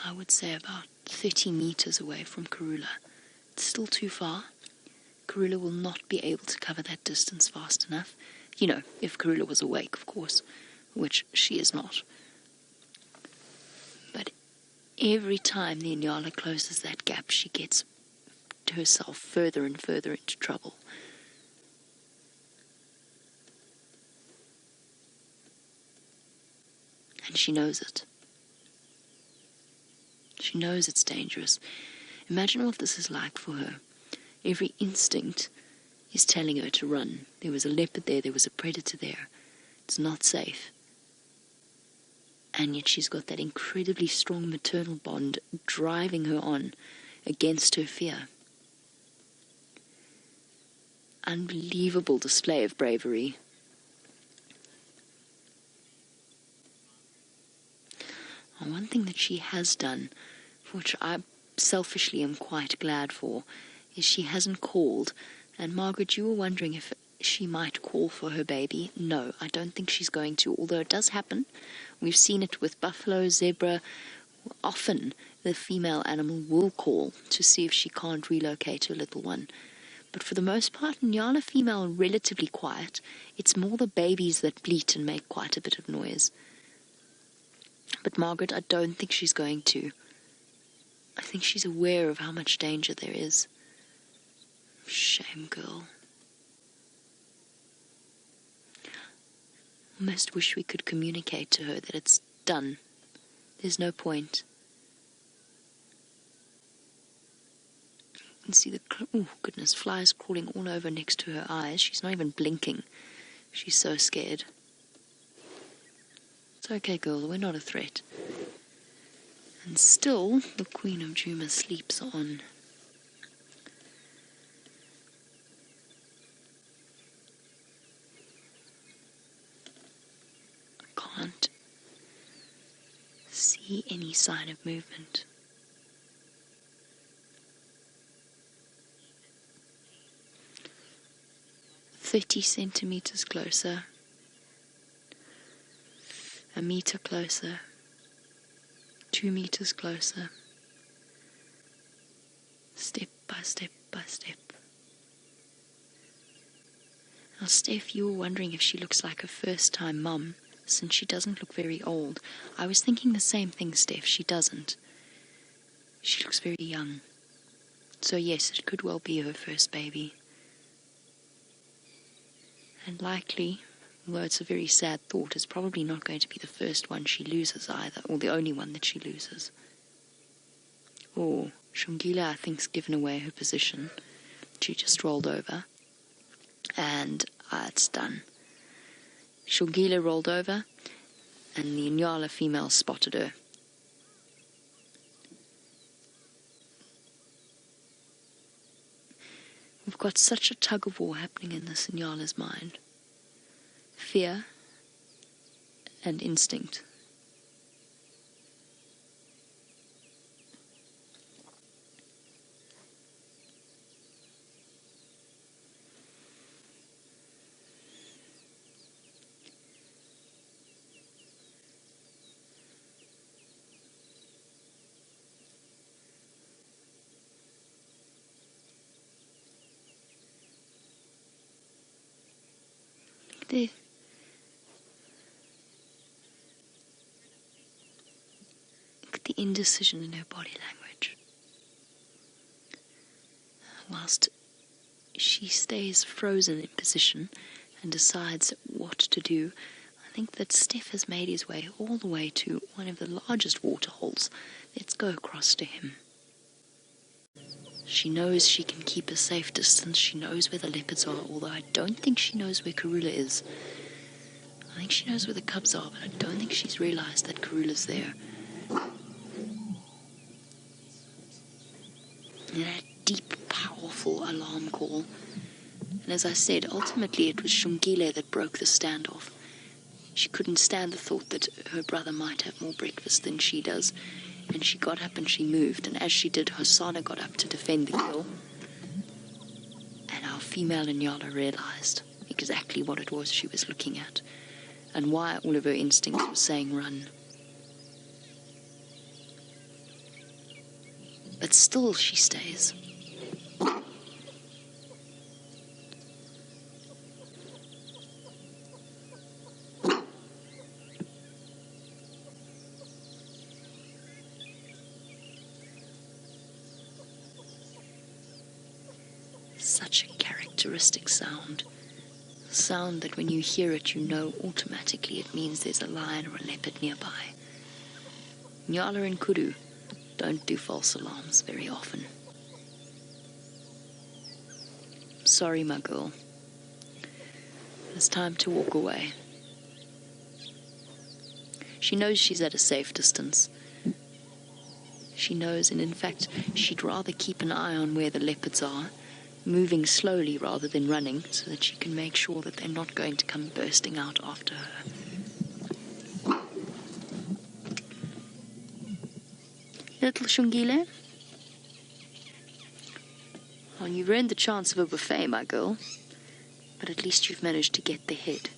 I would say about 30 meters away from Karula. It's still too far. Karula will not be able to cover that distance fast enough. You know, if Karula was awake, of course, which she is not. But every time the Inyala closes that gap, she gets herself further and further into trouble. And she knows it. She knows it's dangerous. Imagine what this is like for her. Every instinct is telling her to run. There was a leopard there was a predator there. It's not safe. And yet she's got that incredibly strong maternal bond driving her on against her fear. Unbelievable display of bravery. One thing that she has done which I selfishly am quite glad for, is she hasn't called. And Margaret, you were wondering if she might call for her baby. No, I don't think she's going to, although it does happen. We've seen it with buffalo, zebra. Often the female animal will call to see if she can't relocate her little one. But for the most part, Nyala female are relatively quiet. It's more the babies that bleat and make quite a bit of noise. But Margaret, I don't think she's going to. I think she's aware of how much danger there is. Shame, girl. Almost wish we could communicate to her that it's done. There's no point. You can see the... oh, goodness, flies crawling all over next to her eyes. She's not even blinking. She's so scared. It's okay, girl. We're not a threat. And still, the Queen of Djuma sleeps on. I can't see any sign of movement. "30 centimeters closer, a meter closer, 2 meters closer, step by step by step." Now, Steph, you were wondering if she looks like a first-time mum, since she doesn't look very old. I was thinking the same thing, Steph. She doesn't. She looks very young. So yes, it could well be her first baby. And likely, although it's a very sad thought, it's probably not going to be the first one she loses either, or the only one that she loses. Oh, Xongile, I think's given away her position. She just rolled over. And it's done. Xongile rolled over, and the Nyala female spotted her. We've got such a tug-of-war happening in this Nyala's mind. Fear and instinct. Look at the indecision in her body language. Whilst she stays frozen in position and decides what to do, I think that Steph has made his way all the way to one of the largest water holes. Let's go across to him. She knows she can keep a safe distance. She knows where the leopards are, although I don't think she knows where Karula is. I think she knows where the cubs are, but I don't think she's realized that Karula's there. And that deep, powerful alarm call. And as I said, ultimately it was Xongile that broke the standoff. She couldn't stand the thought that her brother might have more breakfast than she does. And she got up and she moved, and as she did, Hosana got up to defend the kill. And our female Nyala realized exactly what it was she was looking at, and why all of her instincts were saying run. But still she stays. Such a characteristic sound. A sound that when you hear it, you know automatically it means there's a lion or a leopard nearby. Nyala and Kudu don't do false alarms very often. Sorry, my girl. It's time to walk away. She knows she's at a safe distance. She knows, and in fact, she'd rather keep an eye on where the leopards are, moving slowly rather than running, so that she can make sure that they're not going to come bursting out after her. Little Xongile? Well, you've earned the chance of a buffet, my girl. But at least you've managed to get the head.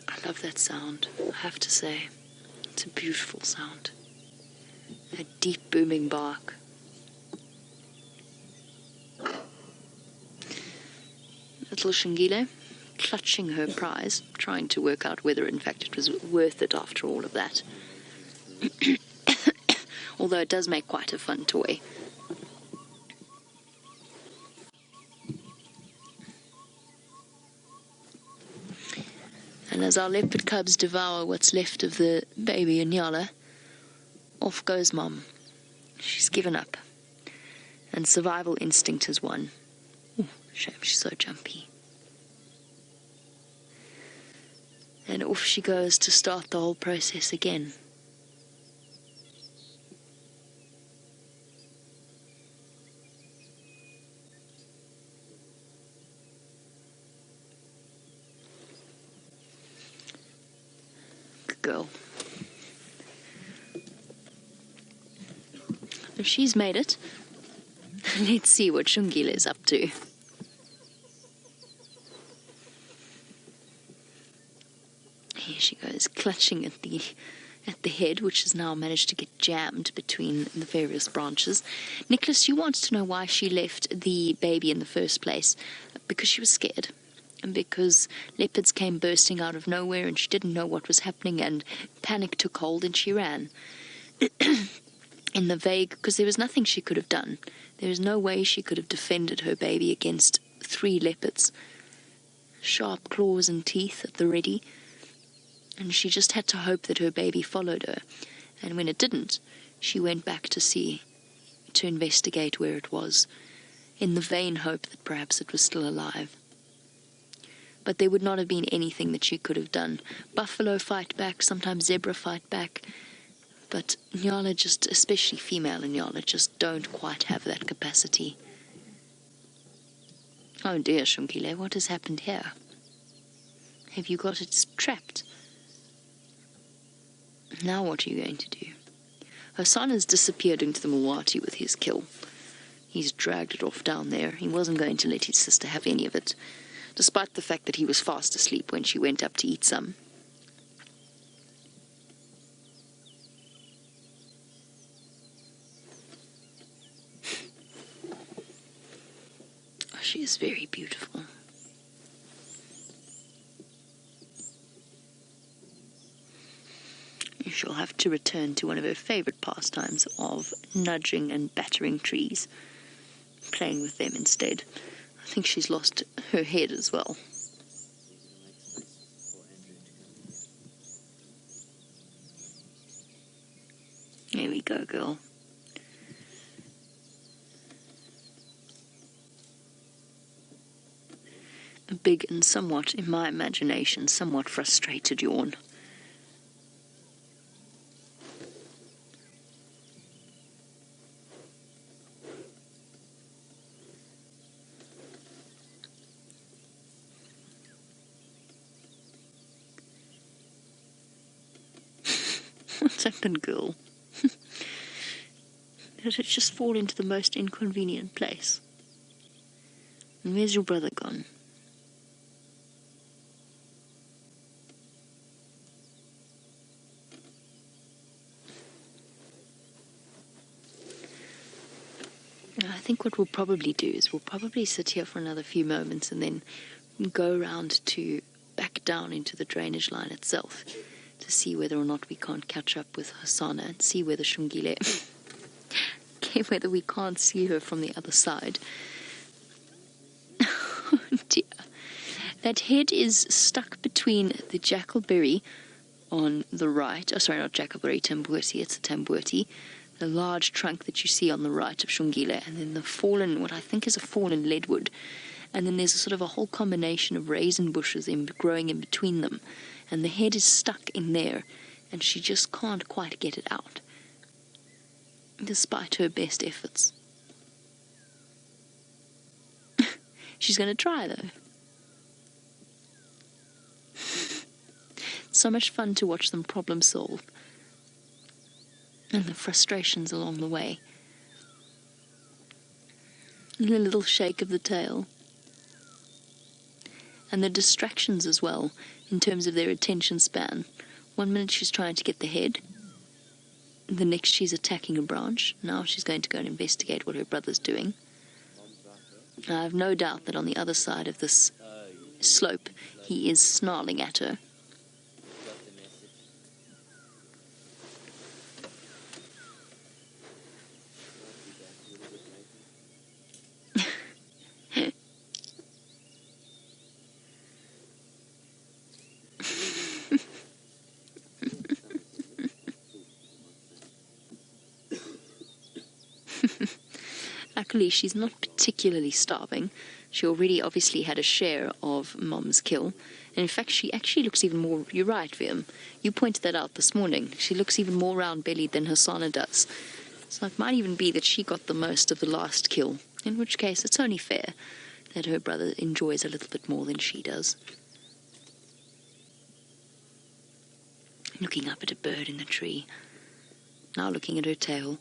I love that sound, I have to say. It's a beautiful sound. A deep booming bark. Little Xongile, clutching her prize, trying to work out whether in fact it was worth it after all of that. Although it does make quite a fun toy. And as our leopard cubs devour what's left of the baby Nyala, off goes Mom. She's given up. And survival instinct has won. Ooh, shame she's so jumpy. And off she goes to start the whole process again. Good girl. If she's made it, let's see what Xongile is up to. Here she goes, clutching at the head, which has now managed to get jammed between the various branches. Nicholas, you wanted to know why she left the baby in the first place. Because she was scared. And because leopards came bursting out of nowhere and she didn't know what was happening and panic took hold and she ran. In the vague, because there was nothing she could have done. There was no way she could have defended her baby against 3 leopards. Sharp claws and teeth at the ready. And she just had to hope that her baby followed her. And when it didn't, she went back to investigate where it was, in the vain hope that perhaps it was still alive. But there would not have been anything that she could have done. Buffalo fight back, sometimes zebra fight back. But Nyala just, especially female Nyala, just don't quite have that capacity. Oh dear, Xongile, what has happened here? Have you got it trapped? Now what are you going to do? Hosana's disappeared into the Mwati with his kill. He's dragged it off down there. He wasn't going to let his sister have any of it, despite the fact that he was fast asleep when she went up to eat some. Oh, she is very beautiful. She'll have to return to one of her favorite pastimes of nudging and battering trees, playing with them instead. I think she's lost her head as well. There we go, girl. A big and somewhat, in my imagination, somewhat frustrated yawn. What's happened, girl? Did it just fall into the most inconvenient place? And where's your brother gone? I think what we'll probably do is we'll probably sit here for another few moments and then go around to back down into the drainage line itself to see whether or not we can't catch up with Hosana and see whether Xongile, whether we can't see her from the other side. Oh dear. That head is stuck between the jackalberry on the right. Oh, sorry, not jackalberry, tambuti. It's a tambuti. The large trunk that you see on the right of Xongile, and then the fallen, what I think is a fallen leadwood. And then there's a sort of a whole combination of raisin bushes growing in between them. And the head is stuck in there, and she just can't quite get it out, despite her best efforts. She's going to try, though. So much fun to watch them problem solve. And the frustrations along the way. And the little shake of the tail. And the distractions as well, in terms of their attention span. 1 minute she's trying to get the head. The next she's attacking a branch. Now she's going to go and investigate what her brother's doing. I have no doubt that on the other side of this slope, he is snarling at her. Luckily, she's not particularly starving. She already obviously had a share of Mom's kill. And in fact, she actually looks even more... You're right, Viam. You pointed that out this morning. She looks even more round-bellied than Hosana does. So it might even be that she got the most of the last kill. In which case, it's only fair that her brother enjoys a little bit more than she does. Looking up at a bird in the tree. Now looking at her tail.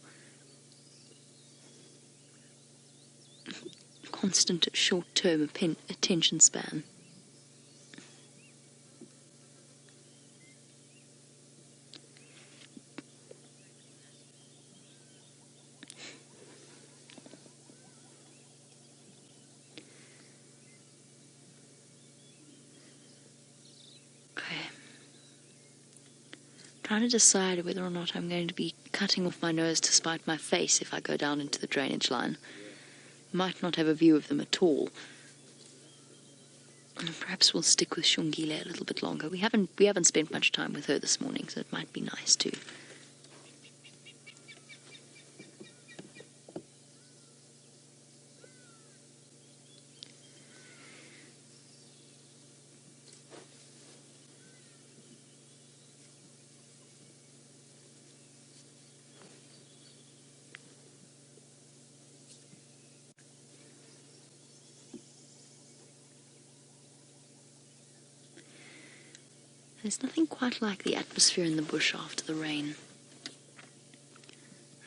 Constant short-term attention span. Okay. Trying to decide whether or not I'm going to be cutting off my nose to spite my face if I go down into the drainage line. Might not have a view of them at all. And perhaps we'll stick with Xongile a little bit longer. We haven't spent much time with her this morning, so it might be nice too. There's nothing quite like the atmosphere in the bush after the rain.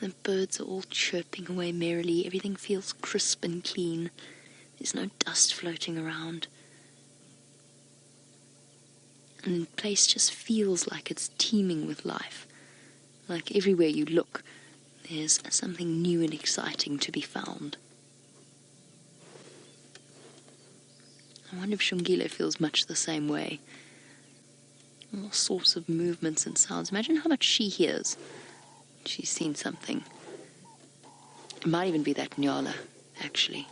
The birds are all chirping away merrily. Everything feels crisp and clean. There's no dust floating around. And the place just feels like it's teeming with life. Like everywhere you look, there's something new and exciting to be found. I wonder if Xongile feels much the same way. All sorts of movements and sounds. Imagine how much she hears. She's seen something. It might even be that Nyala, actually.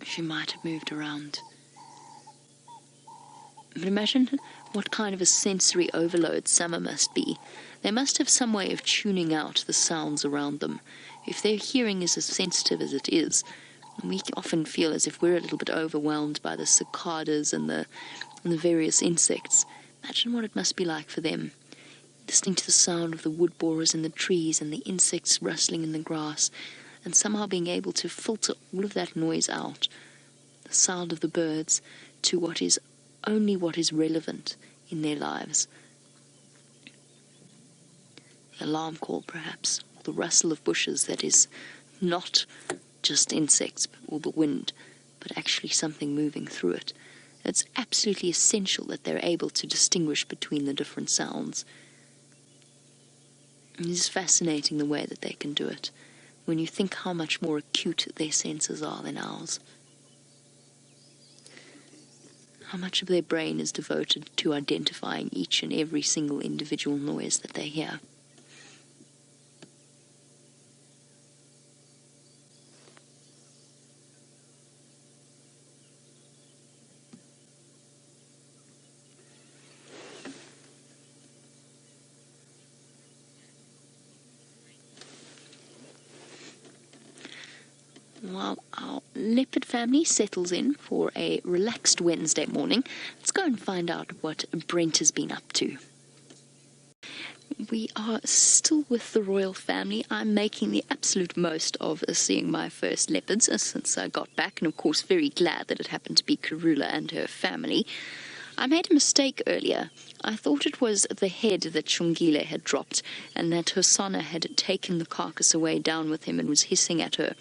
She might have moved around. But imagine what kind of a sensory overload summer must be. They must have some way of tuning out the sounds around them. If their hearing is as sensitive as it is, we often feel as if we're a little bit overwhelmed by the cicadas and the various insects. Imagine what it must be like for them, listening to the sound of the wood borers in the trees and the insects rustling in the grass, and somehow being able to filter all of that noise out, the sound of the birds, to what is relevant in their lives. The alarm call, perhaps, or the rustle of bushes that is not just insects or the wind, but actually something moving through it. It's absolutely essential that they're able to distinguish between the different sounds. It is fascinating the way that they can do it, when you think how much more acute their senses are than ours. How much of their brain is devoted to identifying each and every single individual noise that they hear. While our leopard family settles in for a relaxed Wednesday morning, let's go and find out what Brent has been up to. We are still with the royal family. I'm making the absolute most of seeing my first leopards since I got back, and of course very glad that it happened to be Karula and her family. I made a mistake earlier. I thought it was the head that Xongile had dropped, and that Hosana had taken the carcass away down with him and was hissing at her.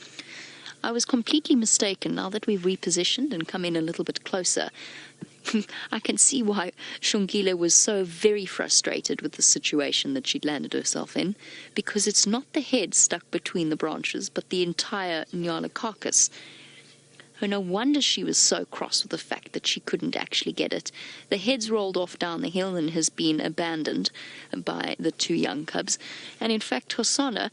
I was completely mistaken. Now that we've repositioned and come in a little bit closer, I can see why Xongile was so very frustrated with the situation that she'd landed herself in, because it's not the head stuck between the branches, but the entire Nyala carcass. No wonder she was so cross with the fact that she couldn't actually get it. The head's rolled off down the hill and has been abandoned by the two young cubs. And in fact, Hosana,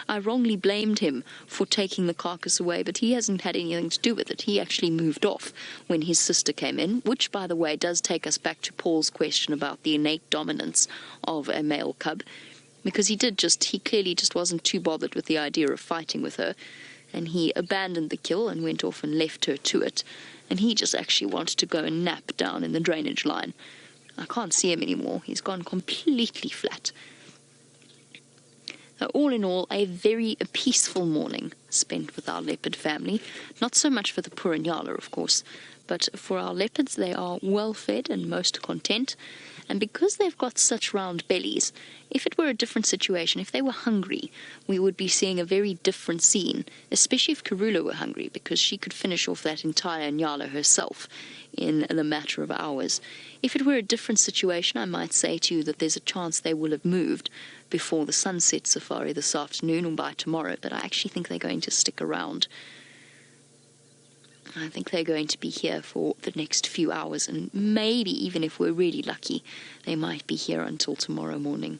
I wrongly blamed him for taking the carcass away, but he hasn't had anything to do with it. He actually moved off when his sister came in, which, by the way, does take us back to Paul's question about the innate dominance of a male cub, because he clearly just wasn't too bothered with the idea of fighting with her. And he abandoned the kill and went off and left her to it. And he just actually wanted to go and nap down in the drainage line. I can't see him anymore. He's gone completely flat. All in all, a very peaceful morning spent with our leopard family. Not so much for the poor Nyala, of course, but for our leopards, they are well fed and most content. And because they've got such round bellies, if it were a different situation, if they were hungry, we would be seeing a very different scene, especially if Karula were hungry, because she could finish off that entire Nyala herself in the matter of hours. If it were a different situation, I might say to you that there's a chance they will have moved before the sunset safari this afternoon or by tomorrow, but I actually think they're going to stick around. I think they're going to be here for the next few hours, and maybe even if we're really lucky, they might be here until tomorrow morning.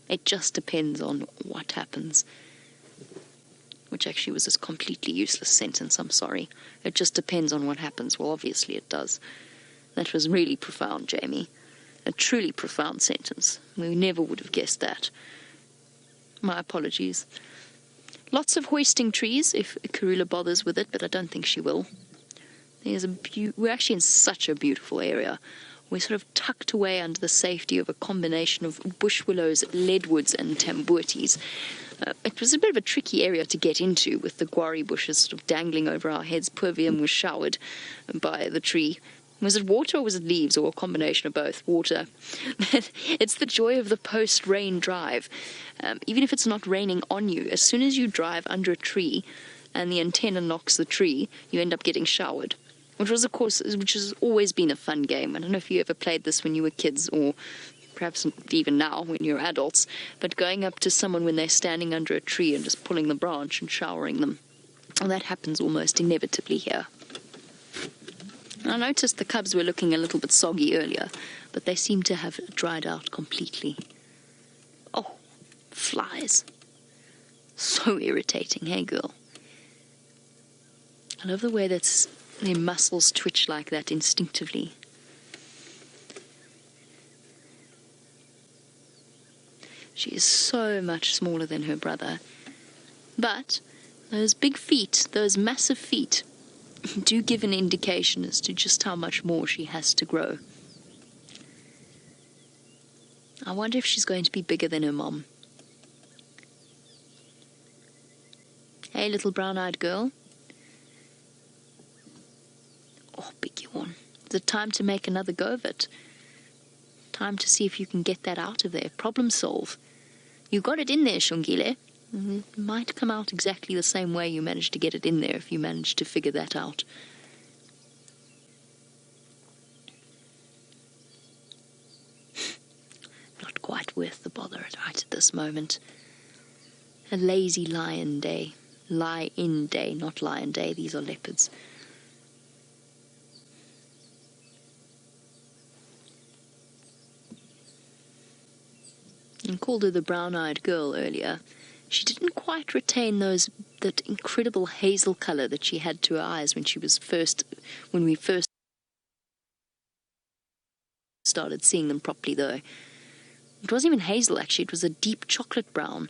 It just depends on what happens. Which actually was a completely useless sentence, I'm sorry. It just depends on what happens. Well, obviously it does. That was really profound, Jamie. A truly profound sentence. We never would have guessed that. My apologies. Lots of hoisting trees if Karula bothers with it, but I don't think she will. We're actually in such a beautiful area. We're sort of tucked away under the safety of a combination of bush willows, leadwoods, and tambuertes. It was a bit of a tricky area to get into, with the guarri bushes sort of dangling over our heads. Poor Viam was showered by the tree. Was it water or was it leaves, or a combination of both? Water. It's the joy of the post-rain drive. Even if it's not raining on you, as soon as you drive under a tree and the antenna knocks the tree, you end up getting showered. Which has always been a fun game. I don't know if you ever played this when you were kids, or perhaps even now when you're adults, but going up to someone when they're standing under a tree and just pulling the branch and showering them. And that happens almost inevitably here. I noticed the cubs were looking a little bit soggy earlier, but they seem to have dried out completely. Oh, flies. So irritating, hey girl. I love the way that their muscles twitch like that instinctively. She is so much smaller than her brother. But those big feet, those massive feet, do give an indication as to just how much more she has to grow. I wonder if she's going to be bigger than her mom. Hey, little brown-eyed girl. Oh, big yawn. Is it time to make another go of it? Time to see if you can get that out of there. Problem solve. You got it in there, Xongile. It might come out exactly the same way you managed to get it in there if you managed to figure that out. Not quite worth the bother right at this moment. A lazy lion day. Lie-in day, not lion day. These are leopards. And called her the brown-eyed girl earlier. She didn't quite retain that incredible hazel color that she had to her eyes when we first started seeing them properly, though. It wasn't even hazel, actually. It was a deep chocolate brown.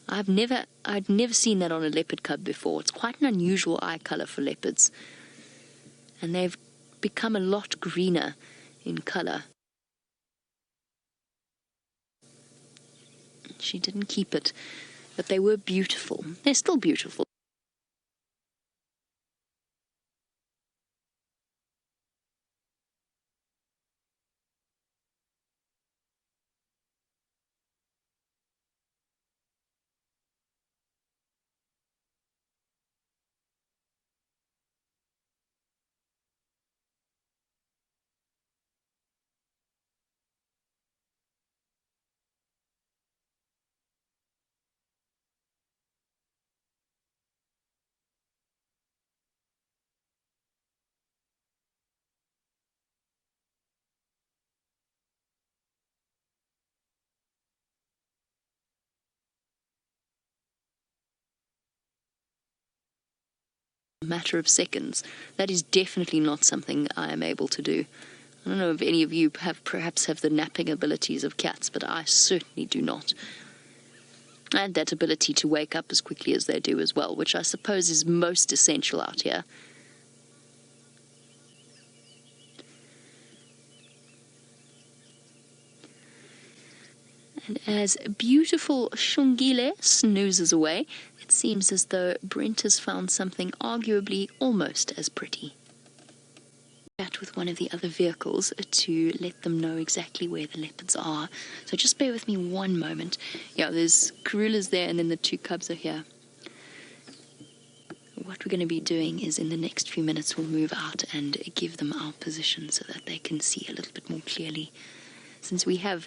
I'd never seen that on a leopard cub before. It's quite an unusual eye color for leopards. And they've become a lot greener in color. She didn't keep it, but they were beautiful. They're still beautiful. a matter of seconds. That is definitely not something I am able to do. I don't know if any of you perhaps have the napping abilities of cats, but I certainly do not. And that ability to wake up as quickly as they do as well, which I suppose is most essential out here. And as beautiful Xongile snoozes away, it seems as though Brent has found something arguably almost as pretty. Chat with one of the other vehicles to let them know exactly where the leopards are. So just bear with me one moment. Yeah, there's Karula's there and then the two cubs are here. What we're going to be doing is in the next few minutes we'll move out and give them our position so that they can see a little bit more clearly. Since we have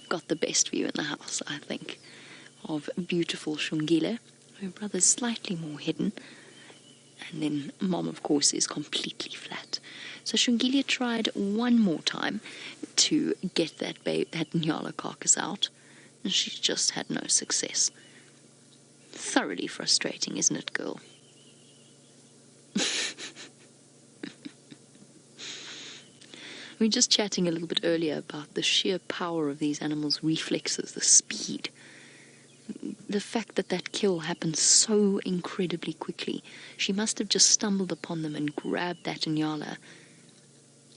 got the best view in the house, I think, of beautiful Xongile. Her brother's slightly more hidden, and then Mom, of course, is completely flat. So Xongile tried one more time to get that Nyala carcass out, and she just had no success. Thoroughly frustrating, isn't it, girl? We were just chatting a little bit earlier about the sheer power of these animals' reflexes, the speed. The fact that that kill happened so incredibly quickly. She must have just stumbled upon them and grabbed that Nyala.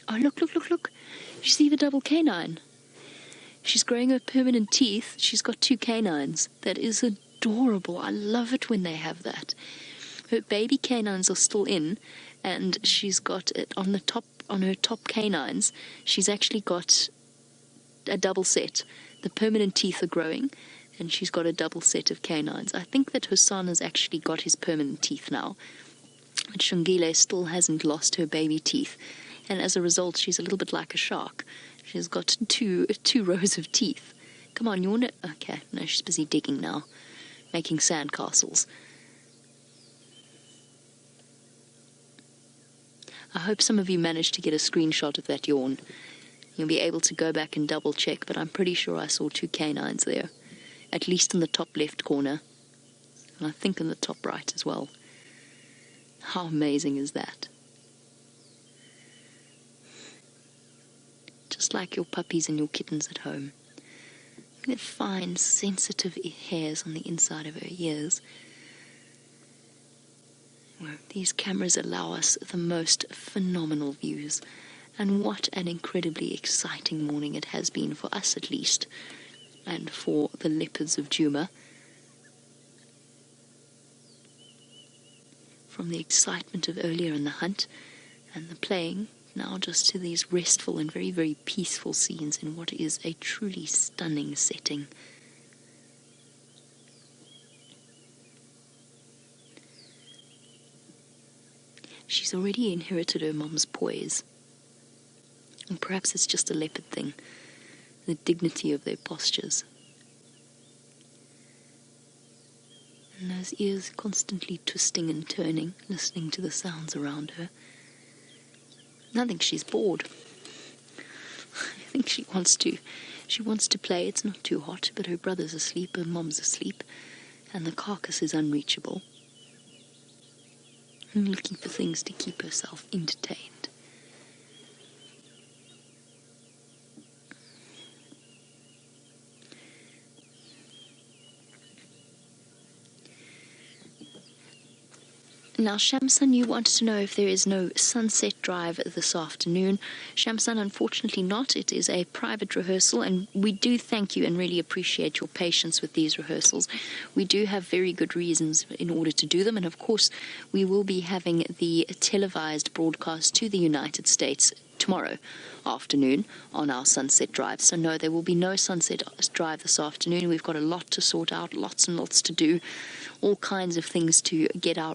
Oh, look, look, look, look. You see the double canine? She's growing her permanent teeth. She's got 2 canines. That is adorable. I love it when they have that. Her baby canines are still in, and she's got it on the top. On her top canines, she's actually got a double set. The permanent teeth are growing, and she's got a double set of canines. I think that Hosana's actually got his permanent teeth now, but Xongile still hasn't lost her baby teeth, and as a result, she's a little bit like a shark. She's got two rows of teeth. Come on, you want to... Okay, no, she's busy digging now, making sandcastles. I hope some of you managed to get a screenshot of that yawn. You'll be able to go back and double check, but I'm pretty sure I saw 2 canines there. At least in the top left corner. And I think in the top right as well. How amazing is that? Just like your puppies and your kittens at home. Look at the fine, sensitive hairs on the inside of her ears. These cameras allow us the most phenomenal views, and what an incredibly exciting morning it has been for us at least, and for the leopards of Djuma. From the excitement of earlier in the hunt and the playing, now just to these restful and very, very peaceful scenes in what is a truly stunning setting. She's already inherited her mom's poise. And perhaps it's just a leopard thing, the dignity of their postures. And those ears constantly twisting and turning, listening to the sounds around her. I think she's bored. I think she wants to play. It's not too hot, but her brother's asleep, her mom's asleep, and the carcass is unreachable. And looking for things to keep herself entertained. Now, Shamsun, you wanted to know if there is no sunset drive this afternoon. Shamsun, unfortunately not. It is a private rehearsal, and we do thank you and really appreciate your patience with these rehearsals. We do have very good reasons in order to do them, and of course, we will be having the televised broadcast to the United States tomorrow afternoon on our sunset drive. So no, there will be no sunset drive this afternoon. We've got a lot to sort out, lots and lots to do, all kinds of things to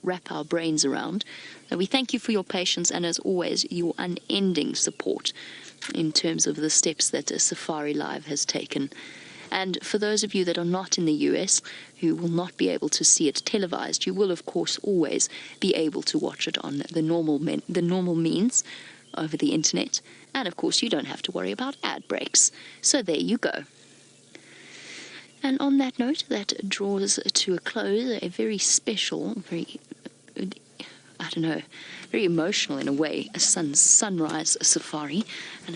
wrap our brains around. We thank you for your patience and, as always, your unending support in terms of the steps that Safari Live has taken. And for those of you that are not in the US, who will not be able to see it televised, you will, of course, always be able to watch it on the normal means over the internet. And, of course, you don't have to worry about ad breaks. So there you go. And on that note, that draws to a close a very special, very I don't know, very emotional in a way, a sunrise safari. And